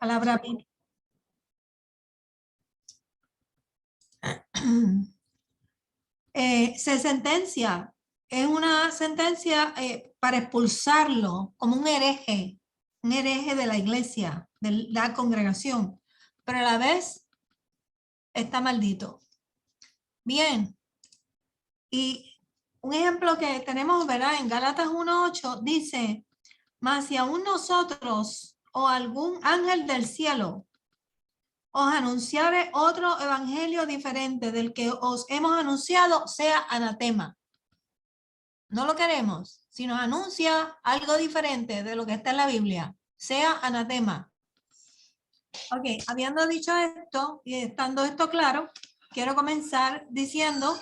Palabra. Se sentencia, es una sentencia para expulsarlo como un hereje de la iglesia, de la congregación, pero a la vez está maldito. Bien, y un ejemplo que tenemos, ¿verdad? En Gálatas 1:8 dice, mas si aún nosotros o algún ángel del cielo os anunciare otro evangelio diferente del que os hemos anunciado, sea anatema. No lo queremos. Si nos anuncia algo diferente de lo que está en la Biblia, sea anatema. Ok, habiendo dicho esto y estando esto claro, quiero comenzar diciendo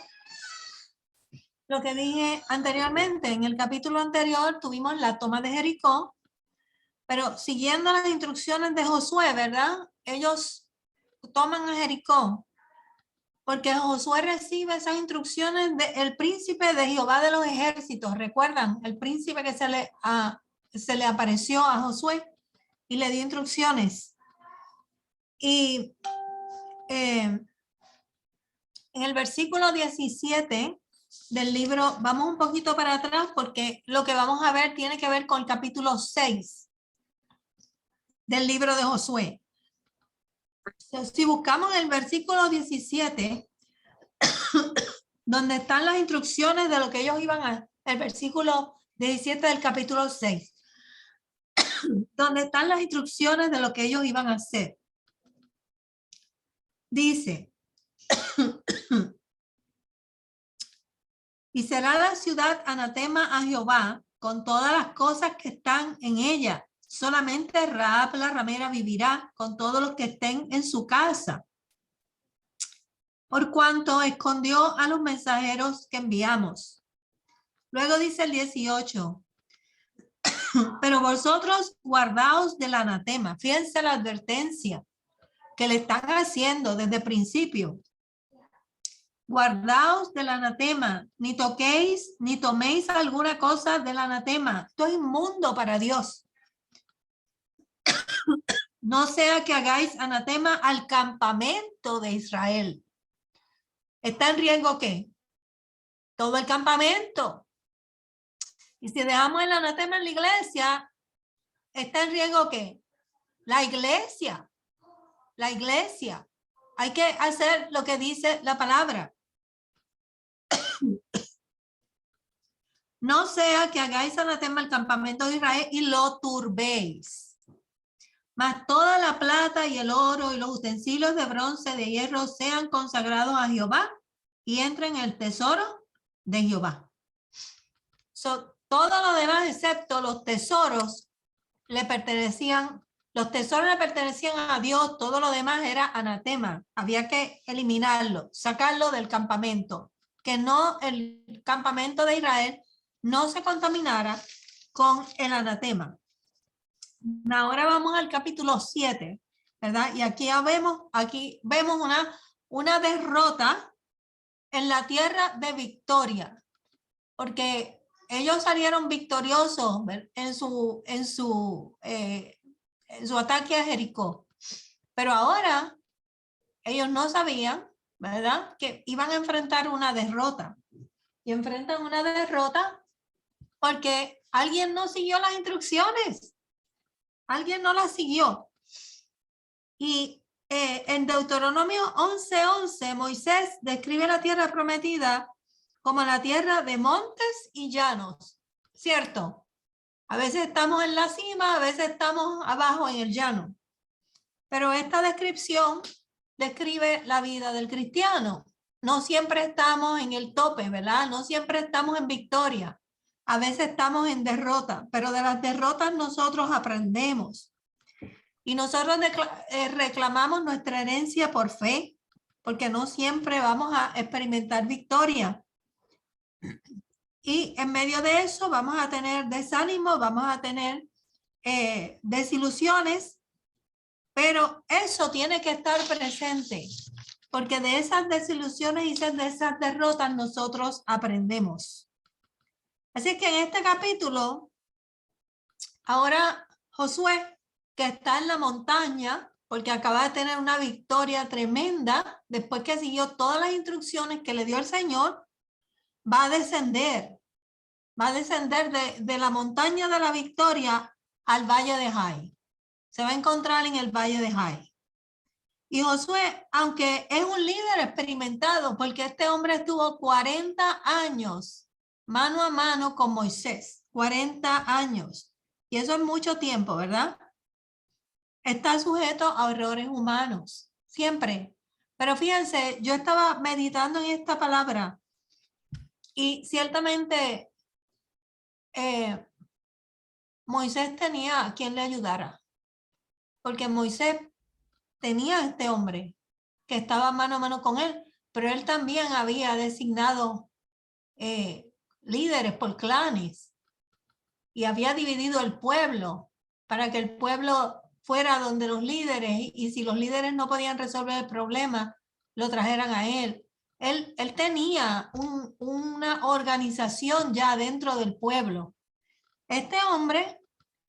lo que dije anteriormente. En el capítulo anterior tuvimos la toma de Jericó, pero siguiendo las instrucciones de Josué, ¿verdad? Ellos toman a Jericó porque Josué recibe esas instrucciones del príncipe de Jehová de los ejércitos. ¿Recuerdan? El príncipe que se le apareció a Josué y le dio instrucciones. Y en el versículo 17 del libro, vamos un poquito para atrás porque lo que vamos a ver tiene que ver con el capítulo 6 del libro de Josué. Si buscamos el versículo 17, donde están las instrucciones de lo que ellos iban a, el versículo 17 del capítulo 6, donde están las instrucciones de lo que ellos iban a hacer. Dice, y será la ciudad anatema a Jehová con todas las cosas que están en ella. Solamente Rahab la ramera vivirá con todos los que estén en su casa. Por cuanto escondió a los mensajeros que enviamos. Luego dice el 18. Pero vosotros guardaos del anatema. Fíjense la advertencia que le están haciendo desde el principio. Guardaos del anatema, ni toquéis, ni toméis alguna cosa del anatema. Esto es inmundo para Dios. No sea que hagáis anatema al campamento de Israel. ¿Está en riesgo qué? Todo el campamento. Y si dejamos el anatema en la iglesia, ¿está en riesgo qué? La iglesia. La iglesia. Hay que hacer lo que dice la palabra. No sea que hagáis anatema al campamento de Israel y lo turbéis. Mas toda la plata y el oro y los utensilios de bronce, de hierro, sean consagrados a Jehová y entren en el tesoro de Jehová. Todo lo demás, excepto los tesoros, le pertenecían. Los tesoros le pertenecían a Dios. Todo lo demás era anatema. Había que eliminarlo, sacarlo del campamento. Que no, el campamento de Israel no se contaminara con el anatema. Ahora vamos al capítulo 7, ¿verdad? Y aquí vemos una derrota en la tierra de victoria, porque ellos salieron victoriosos en su ataque a Jericó. Pero ahora ellos no sabían, ¿verdad?, que iban a enfrentar una derrota. Y enfrentan una derrota porque alguien no siguió las instrucciones. Alguien no las siguió. Y en Deuteronomio 11:11, Moisés describe la tierra prometida como la tierra de montes y llanos. ¿Cierto? A veces estamos en la cima, a veces estamos abajo en el llano. Pero esta descripción describe la vida del cristiano. No siempre estamos en el tope, ¿verdad? No siempre estamos en victoria. A veces estamos en derrota, pero de las derrotas nosotros aprendemos. Y nosotros reclamamos nuestra herencia por fe, porque no siempre vamos a experimentar victoria. Y en medio de eso vamos a tener desánimo, vamos a tener desilusiones, pero eso tiene que estar presente, porque de esas desilusiones y de esas derrotas nosotros aprendemos. Así que en este capítulo, ahora Josué, que está en la montaña, porque acaba de tener una victoria tremenda, después que siguió todas las instrucciones que le dio el Señor, va a descender de la montaña de la victoria al valle de Jai. Se va a encontrar en el valle de Jai. Y Josué, aunque es un líder experimentado, porque este hombre estuvo 40 años mano a mano con Moisés, 40 años. Y eso es mucho tiempo, ¿verdad? Está sujeto a errores humanos, siempre. Pero fíjense, yo estaba meditando en esta palabra y ciertamente Moisés tenía a quien le ayudara, porque Moisés tenía a este hombre que estaba mano a mano con él, pero él también había designado líderes por clanes y había dividido el pueblo para que el pueblo fuera donde los líderes y si los líderes no podían resolver el problema, lo trajeran a él. Él tenía una organización ya dentro del pueblo. Este hombre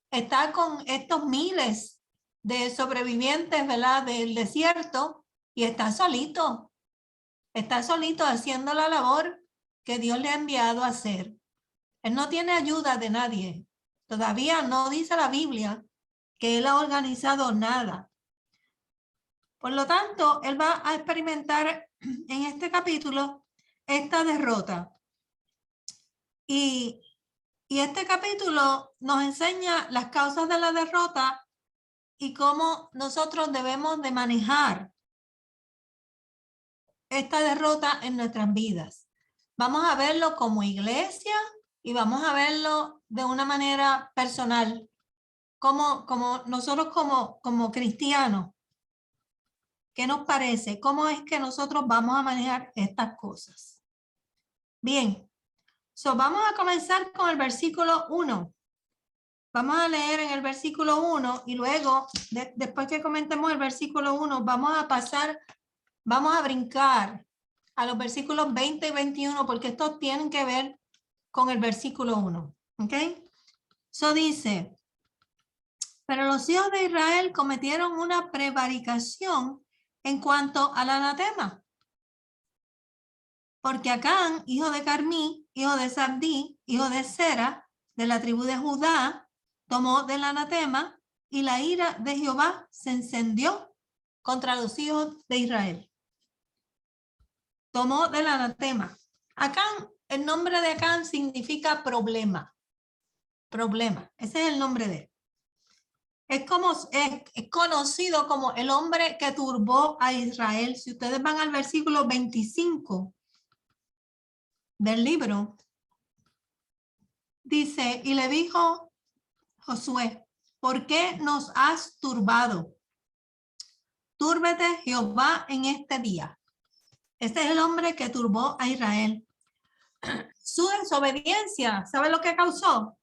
está con estos miles de sobrevivientes, ¿verdad?, del desierto y está solito haciendo la labor que Dios le ha enviado a hacer. Él no tiene ayuda de nadie. Todavía no dice la Biblia que él ha organizado nada. Por lo tanto, él va a experimentar en este capítulo esta derrota. Y este capítulo nos enseña las causas de la derrota y cómo nosotros debemos de manejar esta derrota en nuestras vidas. Vamos a verlo como iglesia y vamos a verlo de una manera personal, como nosotros como cristianos. ¿Qué nos parece? ¿Cómo es que nosotros vamos a manejar estas cosas? Bien, vamos a comenzar con el versículo 1. Vamos a leer en el versículo 1 y luego, después que comentemos el versículo 1, vamos a brincar a los versículos 20 y 21 porque estos tienen que ver con el versículo 1. ¿Ok? Dice, pero los hijos de Israel cometieron una prevaricación en cuanto al anatema. Porque Acán, hijo de Carmí, hijo de Sabdí, hijo de Sera, de la tribu de Judá, tomó del anatema y la ira de Jehová se encendió contra los hijos de Israel. Tomó del anatema. Acán, el nombre de Acán significa problema. Problema. Ese es el nombre de él. Es conocido como el hombre que turbó a Israel. Si ustedes van al versículo 25 del libro, dice, y le dijo Josué, ¿por qué nos has turbado? Túrbete Jehová en este día. Este es el hombre que turbó a Israel. Su desobediencia, ¿sabe lo que causó?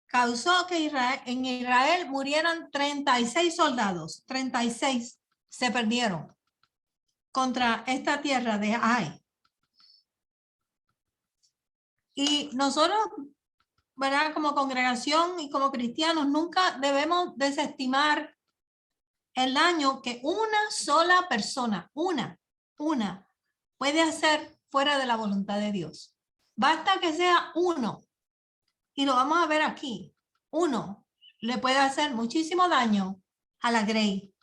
Causó que en Israel murieran 36 soldados. 36 se perdieron contra esta tierra de Ai. Y nosotros, ¿verdad?, como congregación y como cristianos, nunca debemos desestimar el daño que una sola persona, una, puede hacer fuera de la voluntad de Dios. Basta que sea uno, y lo vamos a ver aquí. Uno le puede hacer muchísimo daño a la grey.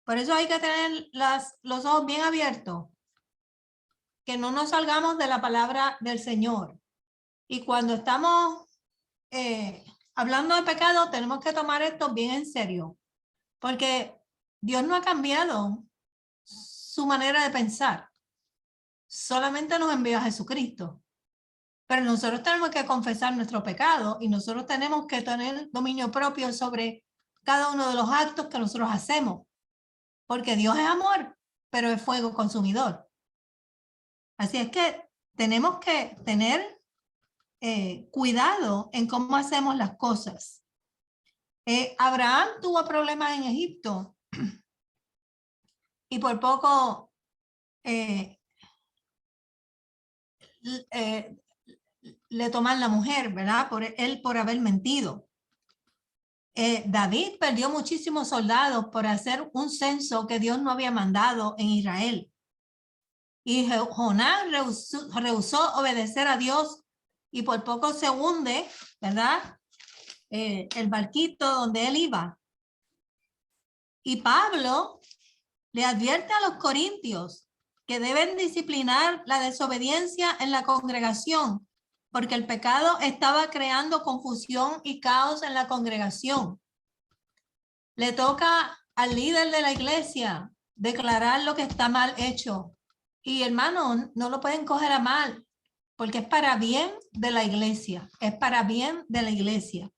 Por eso hay que tener los ojos bien abiertos, que no nos salgamos de la palabra del Señor. Y cuando estamos hablando de pecado, tenemos que tomar esto bien en serio, porque Dios no ha cambiado su manera de pensar. Solamente nos envió a Jesucristo. Pero nosotros tenemos que confesar nuestro pecado y nosotros tenemos que tener dominio propio sobre cada uno de los actos que nosotros hacemos. Porque Dios es amor, pero es fuego consumidor. Así es que tenemos que tener cuidado en cómo hacemos las cosas. Abraham tuvo problemas en Egipto y por poco le toman la mujer, ¿verdad? Por haber mentido. David perdió muchísimos soldados por hacer un censo que Dios no había mandado en Israel. Y Jonás rehusó obedecer a Dios y por poco se hunde, ¿verdad? El barquito donde él iba. Y Pablo le advierte a los corintios que deben disciplinar la desobediencia en la congregación, porque el pecado estaba creando confusión y caos en la congregación. Le toca al líder de la iglesia declarar lo que está mal hecho. Y hermano, no lo pueden coger a mal, porque es para bien de la iglesia, es para bien de la iglesia.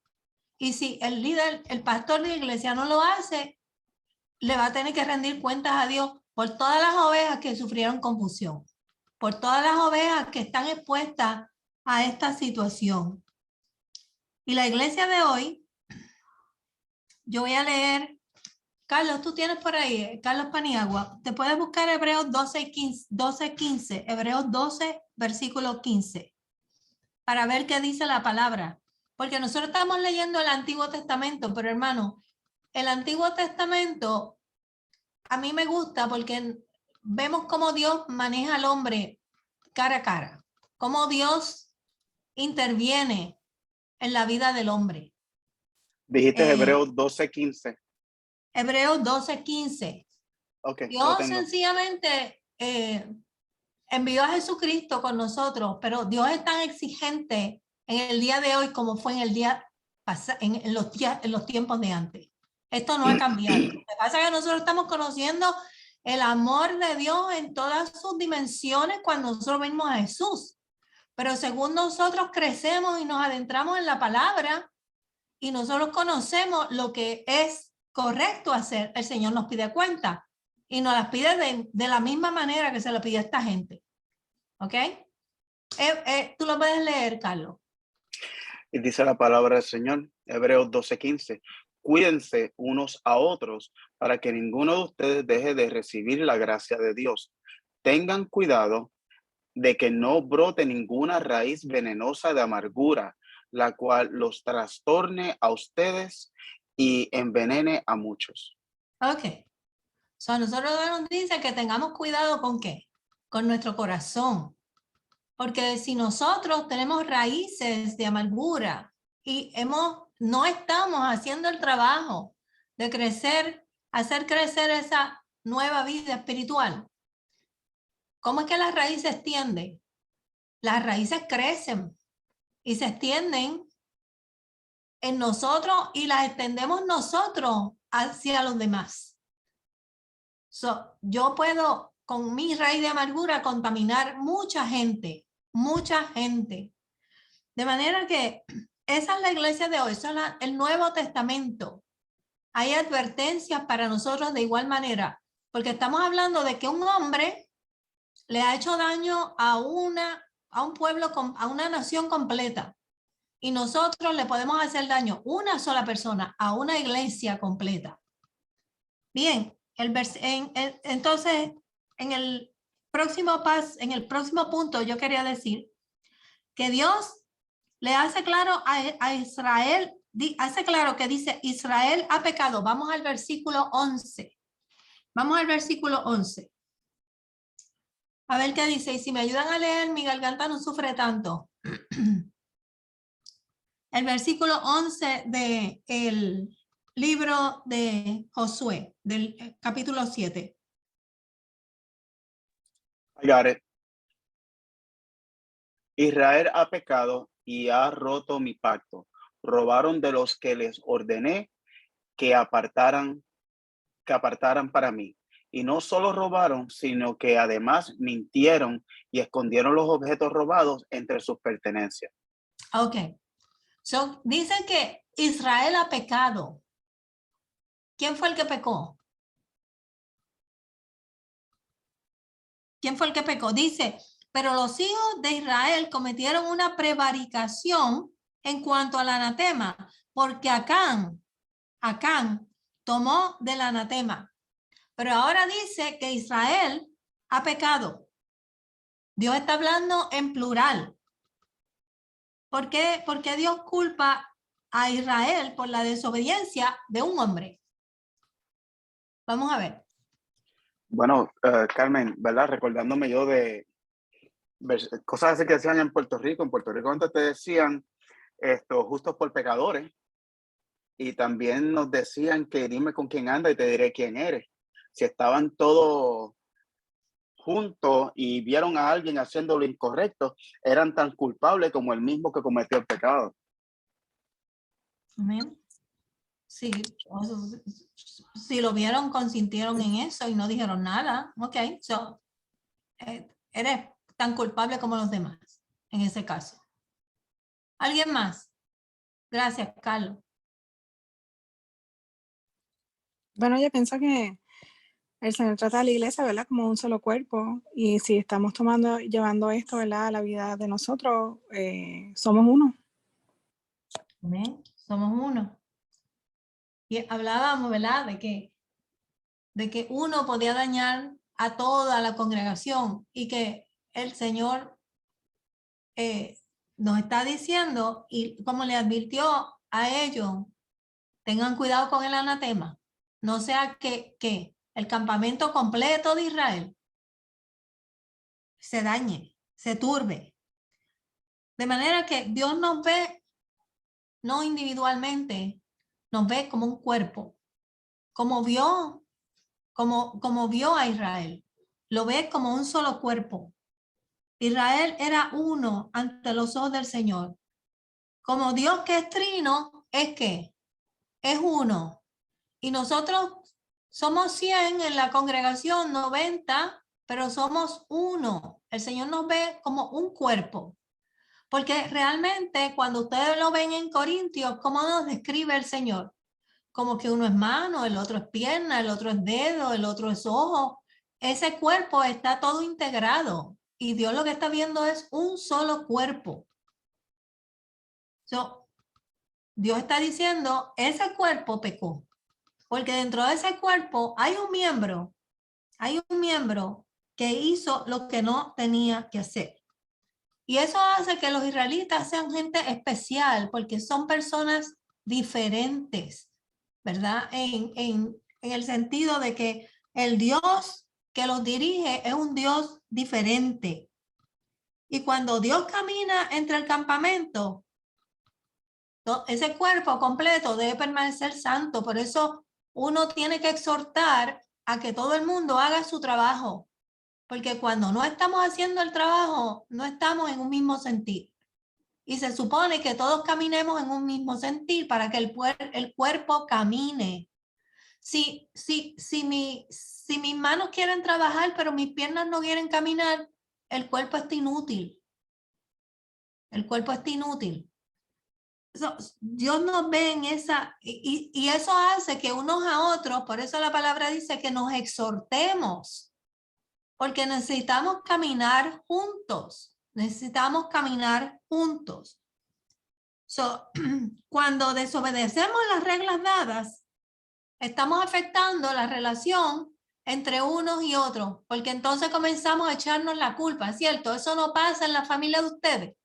Y si el líder, el pastor de la iglesia no lo hace, le va a tener que rendir cuentas a Dios por todas las ovejas que sufrieron confusión, por todas las ovejas que están expuestas a esta situación. Y la iglesia de hoy, yo voy a leer, Carlos, tú tienes por ahí, Carlos Paniagua, te puedes buscar Hebreos 12:15, Hebreos 12, versículo 15, para ver qué dice la palabra. Porque nosotros estamos leyendo el Antiguo Testamento, pero hermano, el Antiguo Testamento a mí me gusta porque vemos cómo Dios maneja al hombre cara a cara, cómo Dios interviene en la vida del hombre. Dijiste Hebreos 12:15. Hebreos 12:15. Okay, Dios sencillamente envió a Jesucristo con nosotros, pero Dios es tan exigente en el día de hoy como fue en el día en los tiempos de antes. Esto no ha cambiado. Lo que pasa es que nosotros estamos conociendo el amor de Dios en todas sus dimensiones cuando nosotros vemos a Jesús. Pero según nosotros crecemos y nos adentramos en la palabra y nosotros conocemos lo que es correcto hacer, el Señor nos pide cuenta y nos las pide de la misma manera que se lo pide a esta gente. ¿Ok? Tú lo puedes leer, Carlos. Y dice la palabra del Señor, Hebreos 12:15. Cuídense unos a otros para que ninguno de ustedes deje de recibir la gracia de Dios. Tengan cuidado de que no brote ninguna raíz venenosa de amargura, la cual los trastorne a ustedes y envenene a muchos. Ok. So, nosotros nos dice que tengamos cuidado con qué? Con nuestro corazón. Porque si nosotros tenemos raíces de amargura y no estamos haciendo el trabajo de crecer, hacer crecer esa nueva vida espiritual, ¿cómo es que las raíces extienden? Las raíces crecen y se extienden en nosotros y las extendemos nosotros hacia los demás. So, yo puedo con mi raíz de amargura contaminar mucha gente. De manera que esa es la iglesia de hoy, eso es el Nuevo Testamento. Hay advertencias para nosotros de igual manera, porque estamos hablando de que un hombre le ha hecho daño a un pueblo, a una nación completa. Y nosotros le podemos hacer daño a una sola persona, a una iglesia completa. Bien, entonces, en el próximo punto yo quería decir que Dios le hace claro a Israel, hace claro que dice, Israel ha pecado. Vamos al versículo 11. Vamos al versículo 11. A ver qué dice. Y si me ayudan a leer, mi garganta no sufre tanto. El versículo 11 del libro de Josué, del capítulo 7. I got it. Israel ha pecado y ha roto mi pacto. Robaron de los que les ordené que apartaran para mí. Y no solo robaron, sino que además mintieron y escondieron los objetos robados entre sus pertenencias. Ok. So, dice que Israel ha pecado. ¿Quién fue el que pecó? ¿Quién fue el que pecó? Dice, pero los hijos de Israel cometieron una prevaricación en cuanto al anatema, porque Acán tomó del anatema. Pero ahora dice que Israel ha pecado. Dios está hablando en plural. ¿Por qué Dios culpa a Israel por la desobediencia de un hombre. Vamos a ver. Bueno, Carmen, ¿verdad? Recordándome yo de cosas así que decían en Puerto Rico. En Puerto Rico antes te decían esto, justos por pecadores. Y también nos decían que dime con quién anda y te diré quién eres. Si estaban todos juntos y vieron a alguien haciendo lo incorrecto, eran tan culpables como el mismo que cometió el pecado. Amén. Sí, si lo vieron, consintieron en eso y no dijeron nada. Ok, so, eres tan culpable como los demás en ese caso. ¿Alguien más? Gracias, Carlos. Bueno, yo pienso que el Señor trata a la iglesia, ¿verdad? Como un solo cuerpo. Y si estamos llevando esto, ¿verdad? A la vida de nosotros, somos uno. Amén. Somos uno. Y hablábamos, ¿verdad? De que uno podía dañar a toda la congregación y que el Señor nos está diciendo, y como le advirtió a ellos, tengan cuidado con el anatema. No sea que el campamento completo de Israel se dañe, se turbe. De manera que Dios nos ve, no individualmente, nos ve como un cuerpo, como vio a Israel. Lo ve como un solo cuerpo. Israel era uno ante los ojos del Señor. Como Dios que es trino, es que es uno. Y nosotros somos 100 en la congregación, 90, pero somos uno. El Señor nos ve como un cuerpo. Porque realmente cuando ustedes lo ven en Corintios, ¿cómo nos describe el Señor? Como que uno es mano, el otro es pierna, el otro es dedo, el otro es ojo. Ese cuerpo está todo integrado y Dios lo que está viendo es un solo cuerpo. So, Dios está diciendo, ese cuerpo pecó, porque dentro de ese cuerpo hay un miembro que hizo lo que no tenía que hacer. Y eso hace que los israelitas sean gente especial, porque son personas diferentes, ¿verdad? En el sentido de que el Dios que los dirige es un Dios diferente. Y cuando Dios camina entre el campamento, ese cuerpo completo debe permanecer santo. Por eso uno tiene que exhortar a que todo el mundo haga su trabajo. Porque cuando no estamos haciendo el trabajo, no estamos en un mismo sentir. Y se supone que todos caminemos en un mismo sentir para que el cuerpo camine. Si mis manos quieren trabajar, pero mis piernas no quieren caminar, el cuerpo está inútil. El cuerpo está inútil. Dios nos ve en esa, y eso hace que unos a otros, por eso la palabra dice que nos exhortemos, porque necesitamos caminar juntos. Necesitamos caminar juntos. Cuando desobedecemos las reglas dadas, estamos afectando la relación entre unos y otros, porque entonces comenzamos a echarnos la culpa, ¿cierto? Eso no pasa en la familia de ustedes.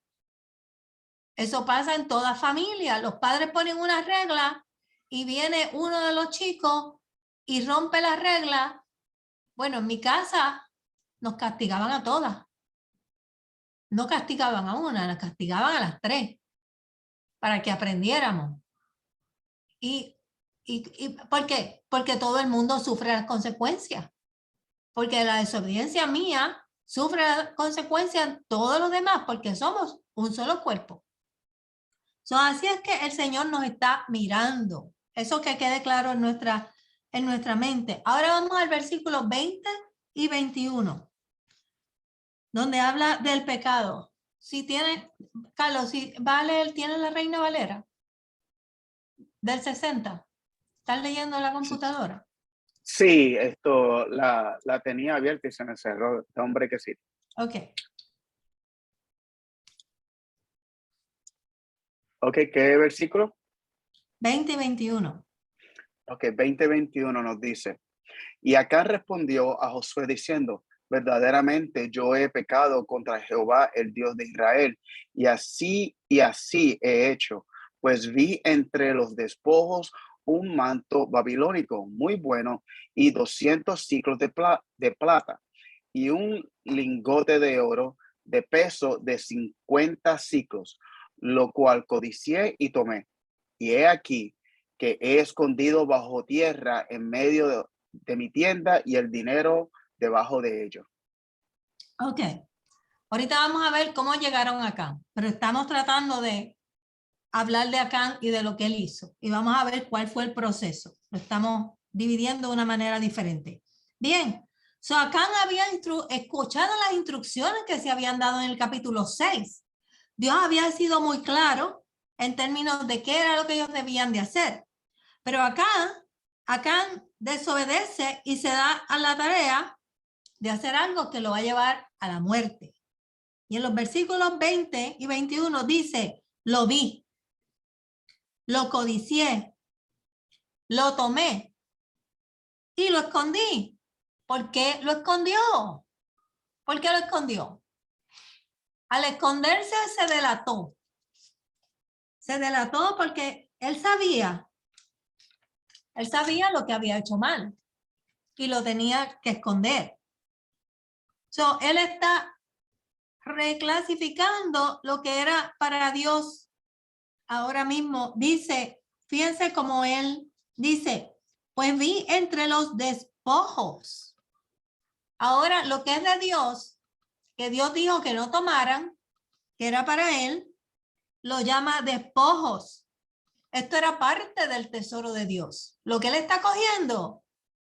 Eso pasa en toda familia. Los padres ponen una regla y viene uno de los chicos y rompe la regla. Bueno, en mi casa nos castigaban a todas. No castigaban a una, nos castigaban a las 3 para que aprendiéramos. ¿Y por qué? Porque todo el mundo sufre las consecuencias. Porque la desobediencia mía sufre las consecuencias todos los demás porque somos un solo cuerpo. Así es que el Señor nos está mirando. Eso que quede claro en nuestra mente. Ahora vamos al versículo 20 y 21, donde habla del pecado. Si tiene, Carlos, si vale, tiene la Reina Valera del 60. ¿Estás leyendo la computadora? Sí, esto la tenía abierta y se me cerró. Este hombre que sí. Ok. Ok, ¿qué versículo? 20 y 21. Ok, 20-21 nos dice. Y acá respondió a Josué diciendo, verdaderamente yo he pecado contra Jehová, el Dios de Israel, y así he hecho, pues vi entre los despojos un manto babilónico muy bueno y 200 ciclos de plata y un lingote de oro de peso de 50 ciclos, lo cual codicié y tomé. Y he aquí que he escondido bajo tierra en medio de mi tienda y el dinero debajo de ello. Ok. Ahorita vamos a ver cómo llegaron acá, pero estamos tratando de hablar de Acán y de lo que él hizo. Y vamos a ver cuál fue el proceso. Lo estamos dividiendo de una manera diferente. Bien. So, Acán había escuchado las instrucciones que se habían dado en el capítulo 6. Dios había sido muy claro en términos de qué era lo que ellos debían de hacer. Pero Acán desobedece y se da a la tarea de hacer algo que lo va a llevar a la muerte. Y en los versículos 20 y 21 dice, lo vi, lo codicié, lo tomé y lo escondí. ¿Por qué lo escondió? ¿Por qué lo escondió? Al esconderse se delató. Se delató porque él sabía lo que había hecho mal y lo tenía que esconder. So, él está reclasificando lo que era para Dios. Ahora mismo dice, fíjense cómo él dice, pues vi entre los despojos. Ahora lo que es de Dios, que Dios dijo que no tomaran, que era para él, lo llama despojos. Esto era parte del tesoro de Dios. Lo que él está cogiendo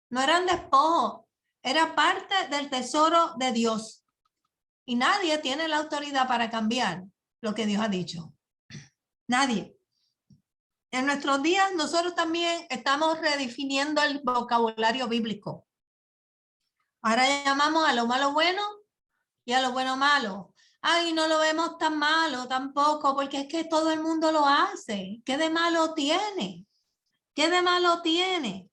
no eran despojos, era parte del tesoro de Dios. Y nadie tiene la autoridad para cambiar lo que Dios ha dicho. Nadie. En nuestros días nosotros también estamos redefiniendo el vocabulario bíblico. Ahora llamamos a lo malo bueno y a lo bueno malo. Ay, no lo vemos tan malo tampoco, porque es que todo el mundo lo hace. ¿Qué de malo tiene? ¿Qué de malo tiene?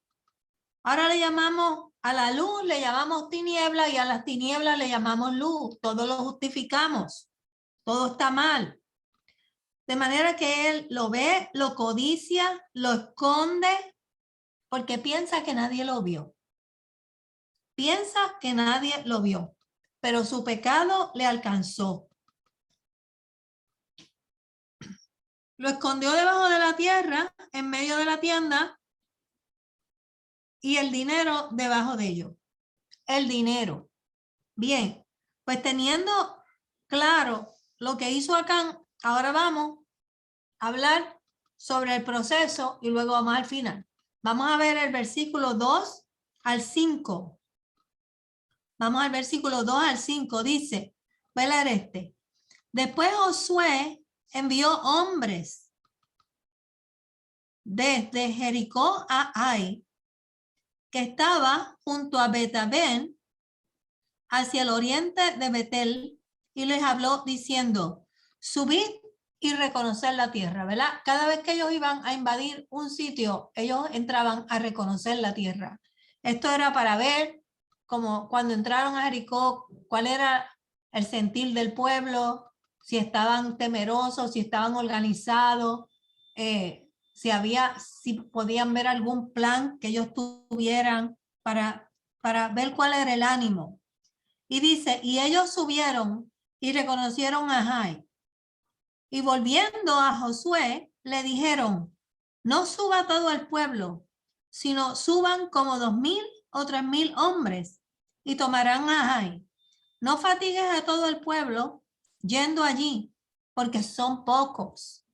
Ahora le llamamos a la luz, le llamamos tiniebla y a las tinieblas le llamamos luz. Todo lo justificamos. Todo está mal. De manera que él lo ve, lo codicia, lo esconde, porque piensa que nadie lo vio. Piensa que nadie lo vio, pero su pecado le alcanzó. Lo escondió debajo de la tierra, en medio de la tienda, y el dinero debajo de ello. El dinero. Bien, pues teniendo claro lo que hizo Acán, ahora vamos a hablar sobre el proceso y luego vamos al final. Vamos a ver el versículo 2 al 5. Vamos al versículo 2 al 5. Dice, voy a leer este. Después Josué envió hombres desde Jericó a Ai, que estaba junto a Betabén, hacia el oriente de Betel, y les habló diciendo, subid y reconocer la tierra, ¿verdad? Cada vez que ellos iban a invadir un sitio, ellos entraban a reconocer la tierra. Esto era para ver, como cuando entraron a Jericó, cuál era el sentir del pueblo, si estaban temerosos, si estaban organizados, si podían ver algún plan que ellos tuvieran para ver cuál era el ánimo. Y dice, y ellos subieron y reconocieron a Jai. Y volviendo a Josué, le dijeron, no suba todo el pueblo, sino suban como 2,000 o 3,000 hombres y tomarán a Jai. No fatigues a todo el pueblo yendo allí, porque son pocos.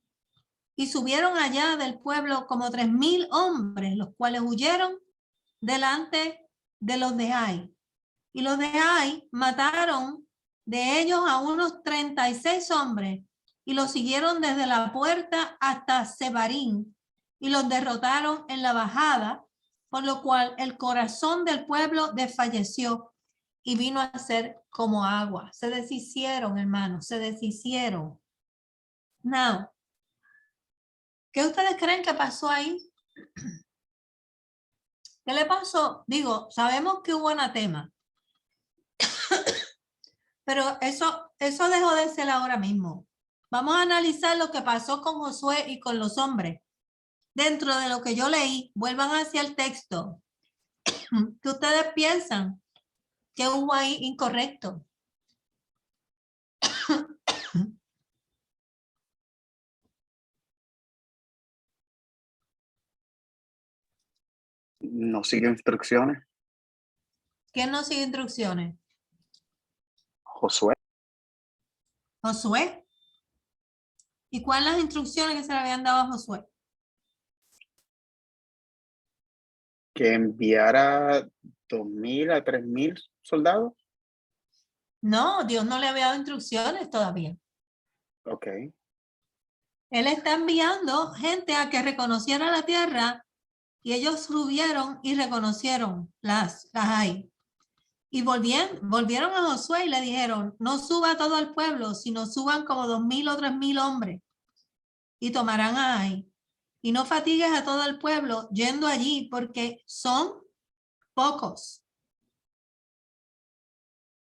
Y subieron allá del pueblo como 3,000 hombres, los cuales huyeron delante de los de Jai. Y los de Ai mataron de ellos a unos 36 hombres y los siguieron desde la puerta hasta Sebarín y los derrotaron en la bajada, por lo cual el corazón del pueblo desfalleció y vino a ser como agua. Se deshicieron, hermanos, se deshicieron. Now, ¿qué ustedes creen que pasó ahí? ¿Qué le pasó? Digo, sabemos que hubo anatema. Pero eso dejó de ser ahora mismo. Vamos a analizar lo que pasó con Josué y con los hombres. Dentro de lo que yo leí, vuelvan hacia el texto. ¿Qué ustedes piensan que hubo ahí incorrecto? No sigue instrucciones. ¿Quién no sigue instrucciones? Josué. Josué. ¿Y cuáles las instrucciones que se le habían dado a Josué? Que enviara 2,000 a 3,000 soldados. No, Dios no le había dado instrucciones todavía. Ok. Él está enviando gente a que reconociera la tierra y ellos subieron y reconocieron las hay. Y volvieron a Josué y le dijeron, no suba todo el pueblo, sino suban como 2,000 o 3,000 hombres y tomarán a Ai. Y no fatigues a todo el pueblo yendo allí porque son pocos.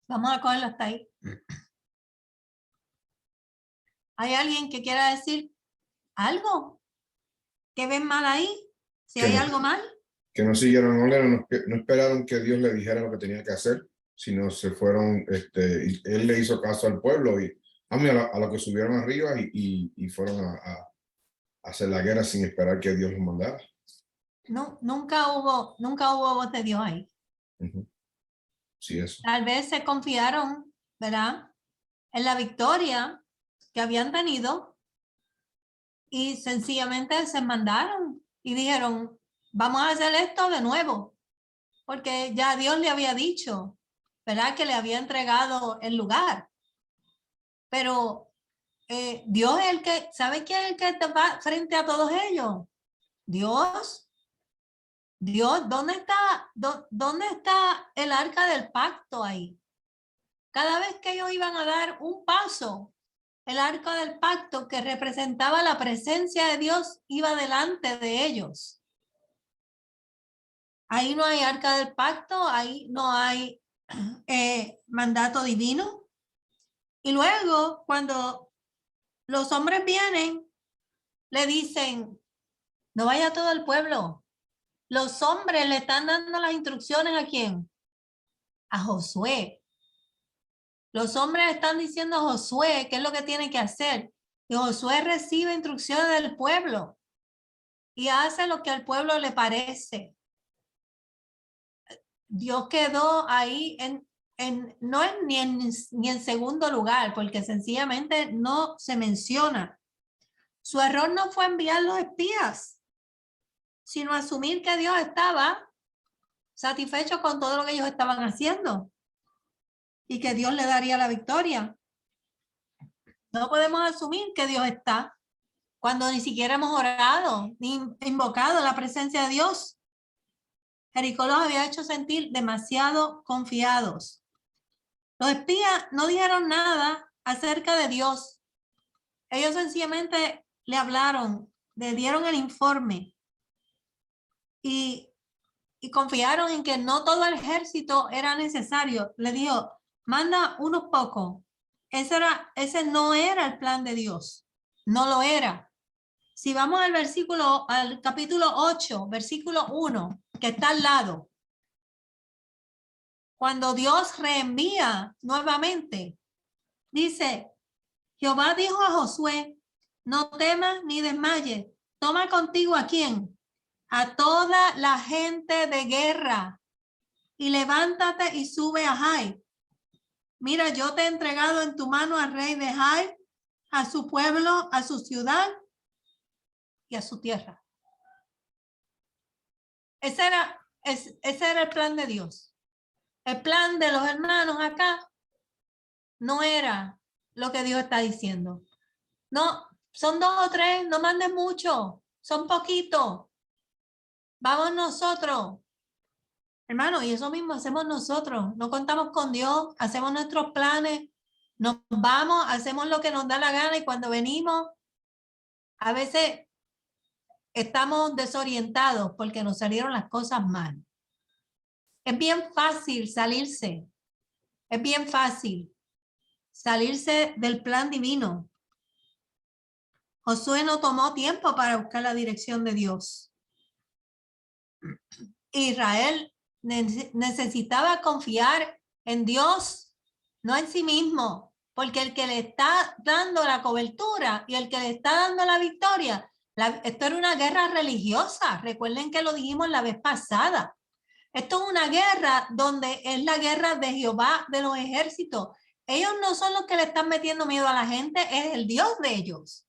Vamos a cogerlo hasta ahí. ¿Hay alguien que quiera decir algo? ¿Qué ven mal ahí? Si hay algo mal. Que no siguieron órdenes, no esperaron que Dios le dijera lo que tenía que hacer, sino se fueron, y él le hizo caso al pueblo y a lo que subieron arriba y fueron a hacer la guerra sin esperar que Dios los mandara. No, nunca hubo voz de Dios ahí. Sí, eso. Tal vez se confiaron, ¿verdad?, en la victoria que habían tenido y sencillamente se mandaron y dijeron, vamos a hacer esto de nuevo, porque ya Dios le había dicho, ¿verdad?, que le había entregado el lugar. Pero Dios es el que, ¿sabe quién es el que va frente a todos ellos? Dios. Dios, ¿dónde está el arca del pacto ahí? Cada vez que ellos iban a dar un paso, el arca del pacto que representaba la presencia de Dios iba delante de ellos. Ahí no hay arca del pacto, ahí no hay mandato divino. Y luego, cuando los hombres vienen, le dicen, no vaya todo el pueblo. Los hombres le están dando las instrucciones ¿a quién? A Josué. Los hombres están diciendo a Josué qué es lo que tiene que hacer. Y Josué recibe instrucciones del pueblo y hace lo que al pueblo le parece. Dios quedó ahí no es ni en segundo lugar, porque sencillamente no se menciona. Su error no fue enviar los espías, sino asumir que Dios estaba satisfecho con todo lo que ellos estaban haciendo y que Dios le daría la victoria. No podemos asumir que Dios está cuando ni siquiera hemos orado ni invocado la presencia de Dios. Jericó los había hecho sentir demasiado confiados. Los espías no dijeron nada acerca de Dios. Ellos sencillamente le hablaron, le dieron el informe y confiaron en que no todo el ejército era necesario. Le dijo, manda unos pocos. Ese no era el plan de Dios. No lo era. Si vamos al capítulo 8, versículo 1, que está al lado, cuando Dios reenvía nuevamente, dice, Jehová dijo a Josué, no temas ni desmayes, toma contigo ¿a quién? A toda la gente de guerra y levántate y sube a Jai. Mira, yo te he entregado en tu mano al rey de Jai, a su pueblo, a su ciudad y a su tierra. Ese era el plan de Dios. El plan de los hermanos acá no era lo que Dios está diciendo. No, son 2 o 3, no mandes mucho, son poquitos. Vamos nosotros. Hermano, y eso mismo hacemos nosotros. No contamos con Dios, hacemos nuestros planes, nos vamos, hacemos lo que nos da la gana y cuando venimos, a veces estamos desorientados porque nos salieron las cosas mal. Es bien fácil salirse. Es bien fácil salirse del plan divino. Josué no tomó tiempo para buscar la dirección de Dios. Israel necesitaba confiar en Dios, no en sí mismo, porque el que le está dando la cobertura y el que le está dando la victoria, esto era una guerra religiosa. Recuerden que lo dijimos la vez pasada. Esto es una guerra donde es la guerra de Jehová de los ejércitos. Ellos no son los que le están metiendo miedo a la gente, es el Dios de ellos.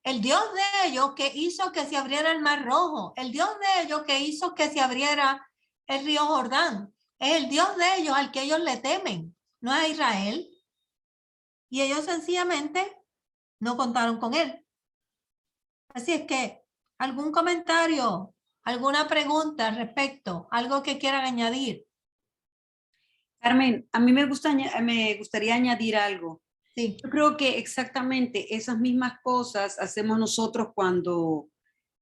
El Dios de ellos que hizo que se abriera el Mar Rojo. El Dios de ellos que hizo que se abriera el río Jordán. Es el Dios de ellos al que ellos le temen, no a Israel. Y ellos sencillamente no contaron con él. Así es que, ¿algún comentario, alguna pregunta al respecto? ¿Algo que quieran añadir? Carmen, a mí me gustaría añadir algo. Sí. Yo creo que exactamente esas mismas cosas hacemos nosotros cuando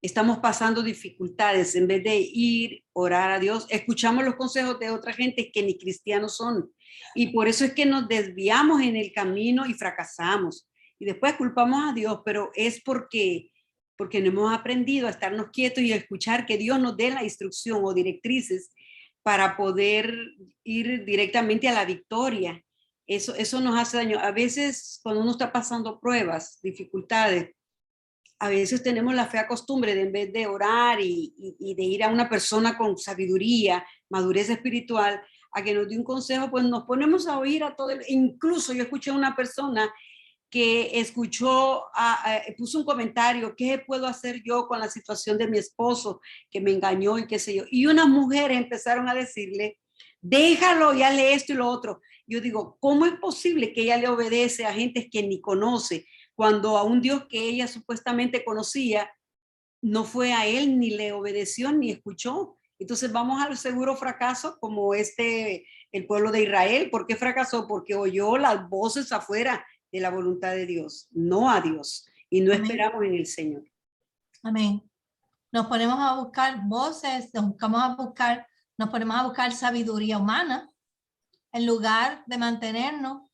estamos pasando dificultades. En vez de ir, orar a Dios, escuchamos los consejos de otra gente que ni cristianos son. Y por eso es que nos desviamos en el camino y fracasamos. Y después culpamos a Dios, pero es porque no hemos aprendido a estarnos quietos y a escuchar que Dios nos dé la instrucción o directrices para poder ir directamente a la victoria. Eso nos hace daño. A veces cuando uno está pasando pruebas, dificultades, a veces tenemos la fea costumbre de en vez de orar y de ir a una persona con sabiduría, madurez espiritual, a que nos dé un consejo, pues nos ponemos a oír a todo. Incluso yo escuché a una persona que puso un comentario: ¿qué puedo hacer yo con la situación de mi esposo que me engañó y qué sé yo? Y unas mujeres empezaron a decirle: déjalo, ya lee esto y lo otro. Yo digo, ¿cómo es posible que ella le obedece a gente que ni conoce, cuando a un Dios que ella supuestamente conocía no fue a él, ni le obedeció, ni escuchó? Entonces vamos al seguro fracaso, como el pueblo de Israel. ¿Por qué fracasó? Porque oyó las voces afuera de la voluntad de Dios, no a Dios, y no esperamos en el Señor. Amén. Nos ponemos a buscar voces, nos ponemos a buscar sabiduría humana en lugar de mantenernos.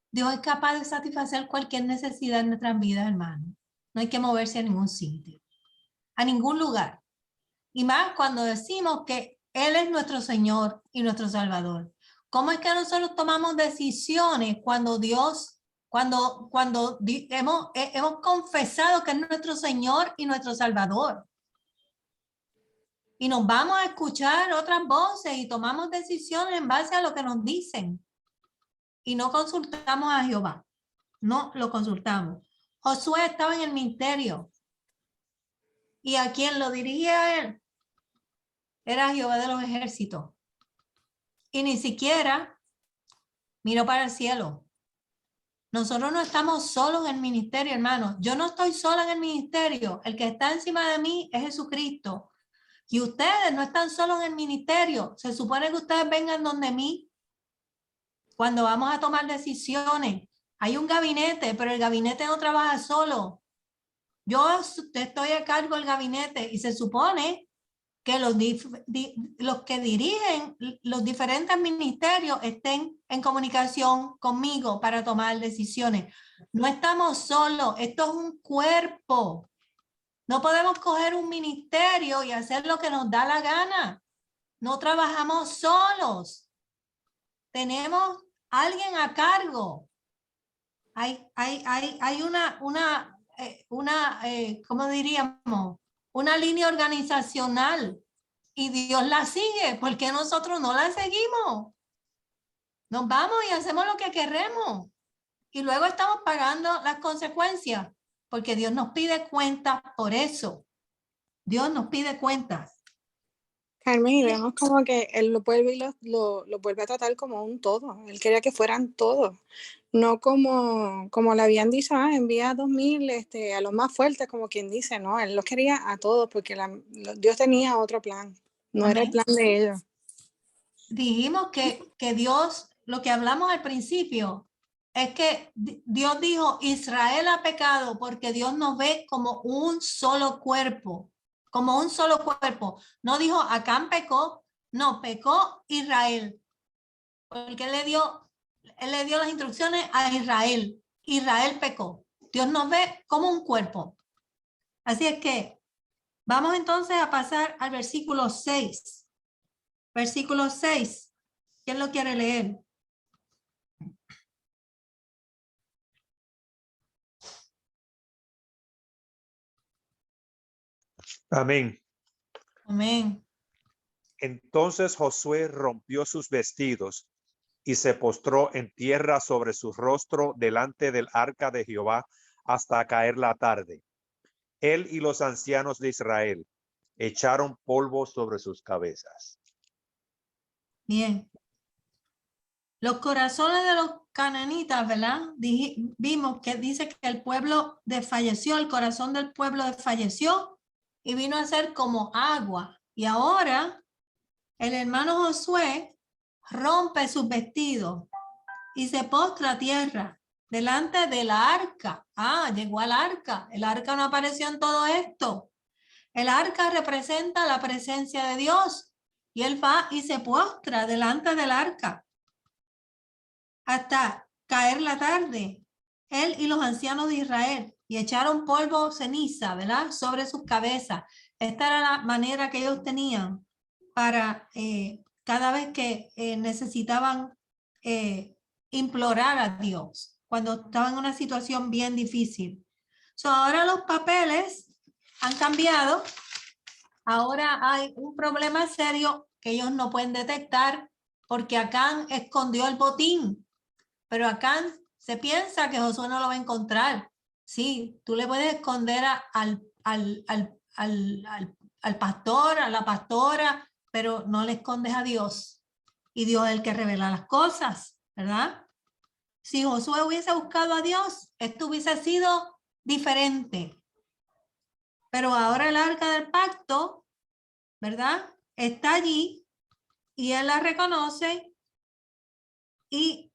Dios es capaz de satisfacer cualquier necesidad en nuestras vidas, hermano. No hay que moverse a ningún sitio, a ningún lugar. Y más cuando decimos que Él es nuestro Señor y nuestro Salvador. ¿Cómo es que nosotros tomamos decisiones cuando hemos confesado que es nuestro Señor y nuestro Salvador? Y nos vamos a escuchar otras voces y tomamos decisiones en base a lo que nos dicen. Y no consultamos a Jehová. No lo consultamos. Josué estaba en el ministerio. ¿Y a quién lo dirigía él? Era Jehová de los ejércitos. Y ni siquiera miró para el cielo. Nosotros no estamos solos en el ministerio, hermanos. Yo no estoy sola en el ministerio. El que está encima de mí es Jesucristo. Y ustedes no están solos en el ministerio. Se supone que ustedes vengan donde mí cuando vamos a tomar decisiones. Hay un gabinete, pero el gabinete no trabaja solo. Yo estoy a cargo del gabinete y se supone que los que dirigen los diferentes ministerios estén en comunicación conmigo para tomar decisiones. No estamos solos, esto es un cuerpo. No podemos coger un ministerio y hacer lo que nos da la gana. No trabajamos solos. Tenemos alguien a cargo. Hay ¿cómo diríamos? Una línea organizacional y Dios la sigue. ¿Por qué nosotros no la seguimos? Nos vamos y hacemos lo que queremos y luego estamos pagando las consecuencias porque Dios nos pide cuentas por eso. Dios nos pide cuentas. Carmen, y vemos como que él lo vuelve a tratar como un todo. Él quería que fueran todos, no como le habían dicho, envía a 2000 a los más fuertes, como quien dice, no, él los quería a todos porque Dios tenía otro plan, no era el plan de ellos. Dijimos que Dios, lo que hablamos al principio, es que Dios dijo, Israel ha pecado porque Dios nos ve como un solo cuerpo. Como un solo cuerpo. No dijo, Acán pecó, no, pecó Israel. Porque él le dio las instrucciones a Israel. Israel pecó. Dios nos ve como un cuerpo. Así es que vamos entonces a pasar al versículo 6. Versículo 6. ¿Quién lo quiere leer? Amén. Amén. Entonces Josué rompió sus vestidos y se postró en tierra sobre su rostro delante del arca de Jehová hasta caer la tarde. Él y los ancianos de Israel echaron polvo sobre sus cabezas. Bien. Los corazones de los cananitas, ¿verdad? Vimos que dice que el pueblo desfalleció, el corazón del pueblo desfalleció y vino a ser como agua. Y ahora el hermano Josué rompe sus vestidos y se postra a tierra delante de la arca. Llegó al arca. El arca no apareció en todo esto. El arca representa la presencia de Dios y él va y se postra delante del arca hasta caer la tarde, él y los ancianos de Israel, y echaron polvo, ceniza, ¿verdad?, sobre sus cabezas. Esta era la manera que ellos tenían para cada vez que necesitaban implorar a Dios, cuando estaban en una situación bien difícil. Ahora los papeles han cambiado. Ahora hay un problema serio que ellos no pueden detectar porque Acán escondió el botín. Pero Acán se piensa que Josué no lo va a encontrar. Sí, tú le puedes esconder al pastor, a la pastora, pero no le escondes a Dios. Y Dios es el que revela las cosas, ¿verdad? Si Josué hubiese buscado a Dios, esto hubiese sido diferente. Pero ahora el arca del pacto, ¿verdad?, está allí y él la reconoce y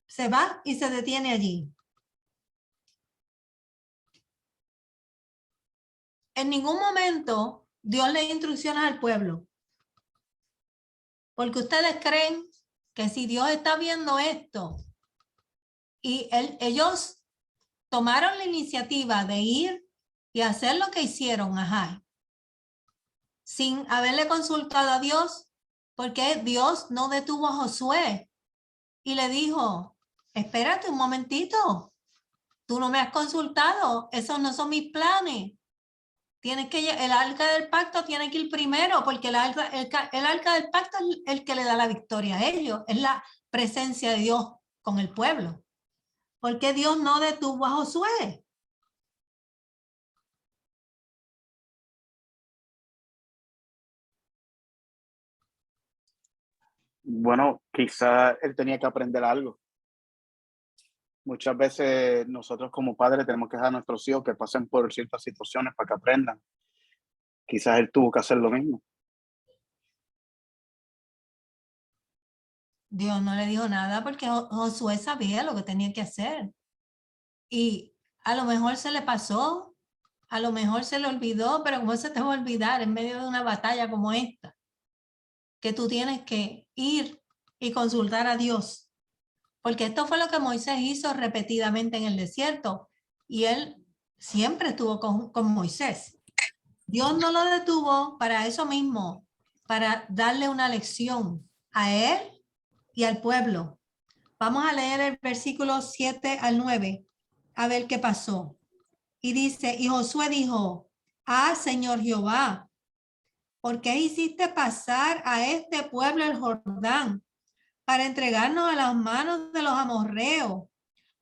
se va y se detiene allí. En ningún momento Dios le da instrucciones al pueblo. Porque ustedes creen que si Dios está viendo esto y ellos tomaron la iniciativa de ir y hacer lo que hicieron, sin haberle consultado a Dios, porque Dios no detuvo a Josué y le dijo, espérate un momentito, tú no me has consultado, esos no son mis planes. El arca del pacto tiene que ir primero, porque el arca del pacto es el que le da la victoria a ellos, es la presencia de Dios con el pueblo. ¿Por qué Dios no detuvo a Josué? Bueno, quizá él tenía que aprender algo. Muchas veces nosotros como padres tenemos que dejar a nuestros hijos que pasen por ciertas situaciones para que aprendan. Quizás él tuvo que hacer lo mismo. Dios no le dijo nada porque Josué sabía lo que tenía que hacer. Y a lo mejor se le pasó, a lo mejor se le olvidó, pero ¿cómo se te va a olvidar en medio de una batalla como esta? Que tú tienes que ir y consultar a Dios. Porque esto fue lo que Moisés hizo repetidamente en el desierto. Y él siempre estuvo con Moisés. Dios no lo detuvo para eso mismo, para darle una lección a él y al pueblo. Vamos a leer el versículo 7 al 9, a ver qué pasó. Y dice, y Josué dijo, Señor Jehová, ¿por qué hiciste pasar a este pueblo el Jordán para entregarnos a las manos de los amorreos,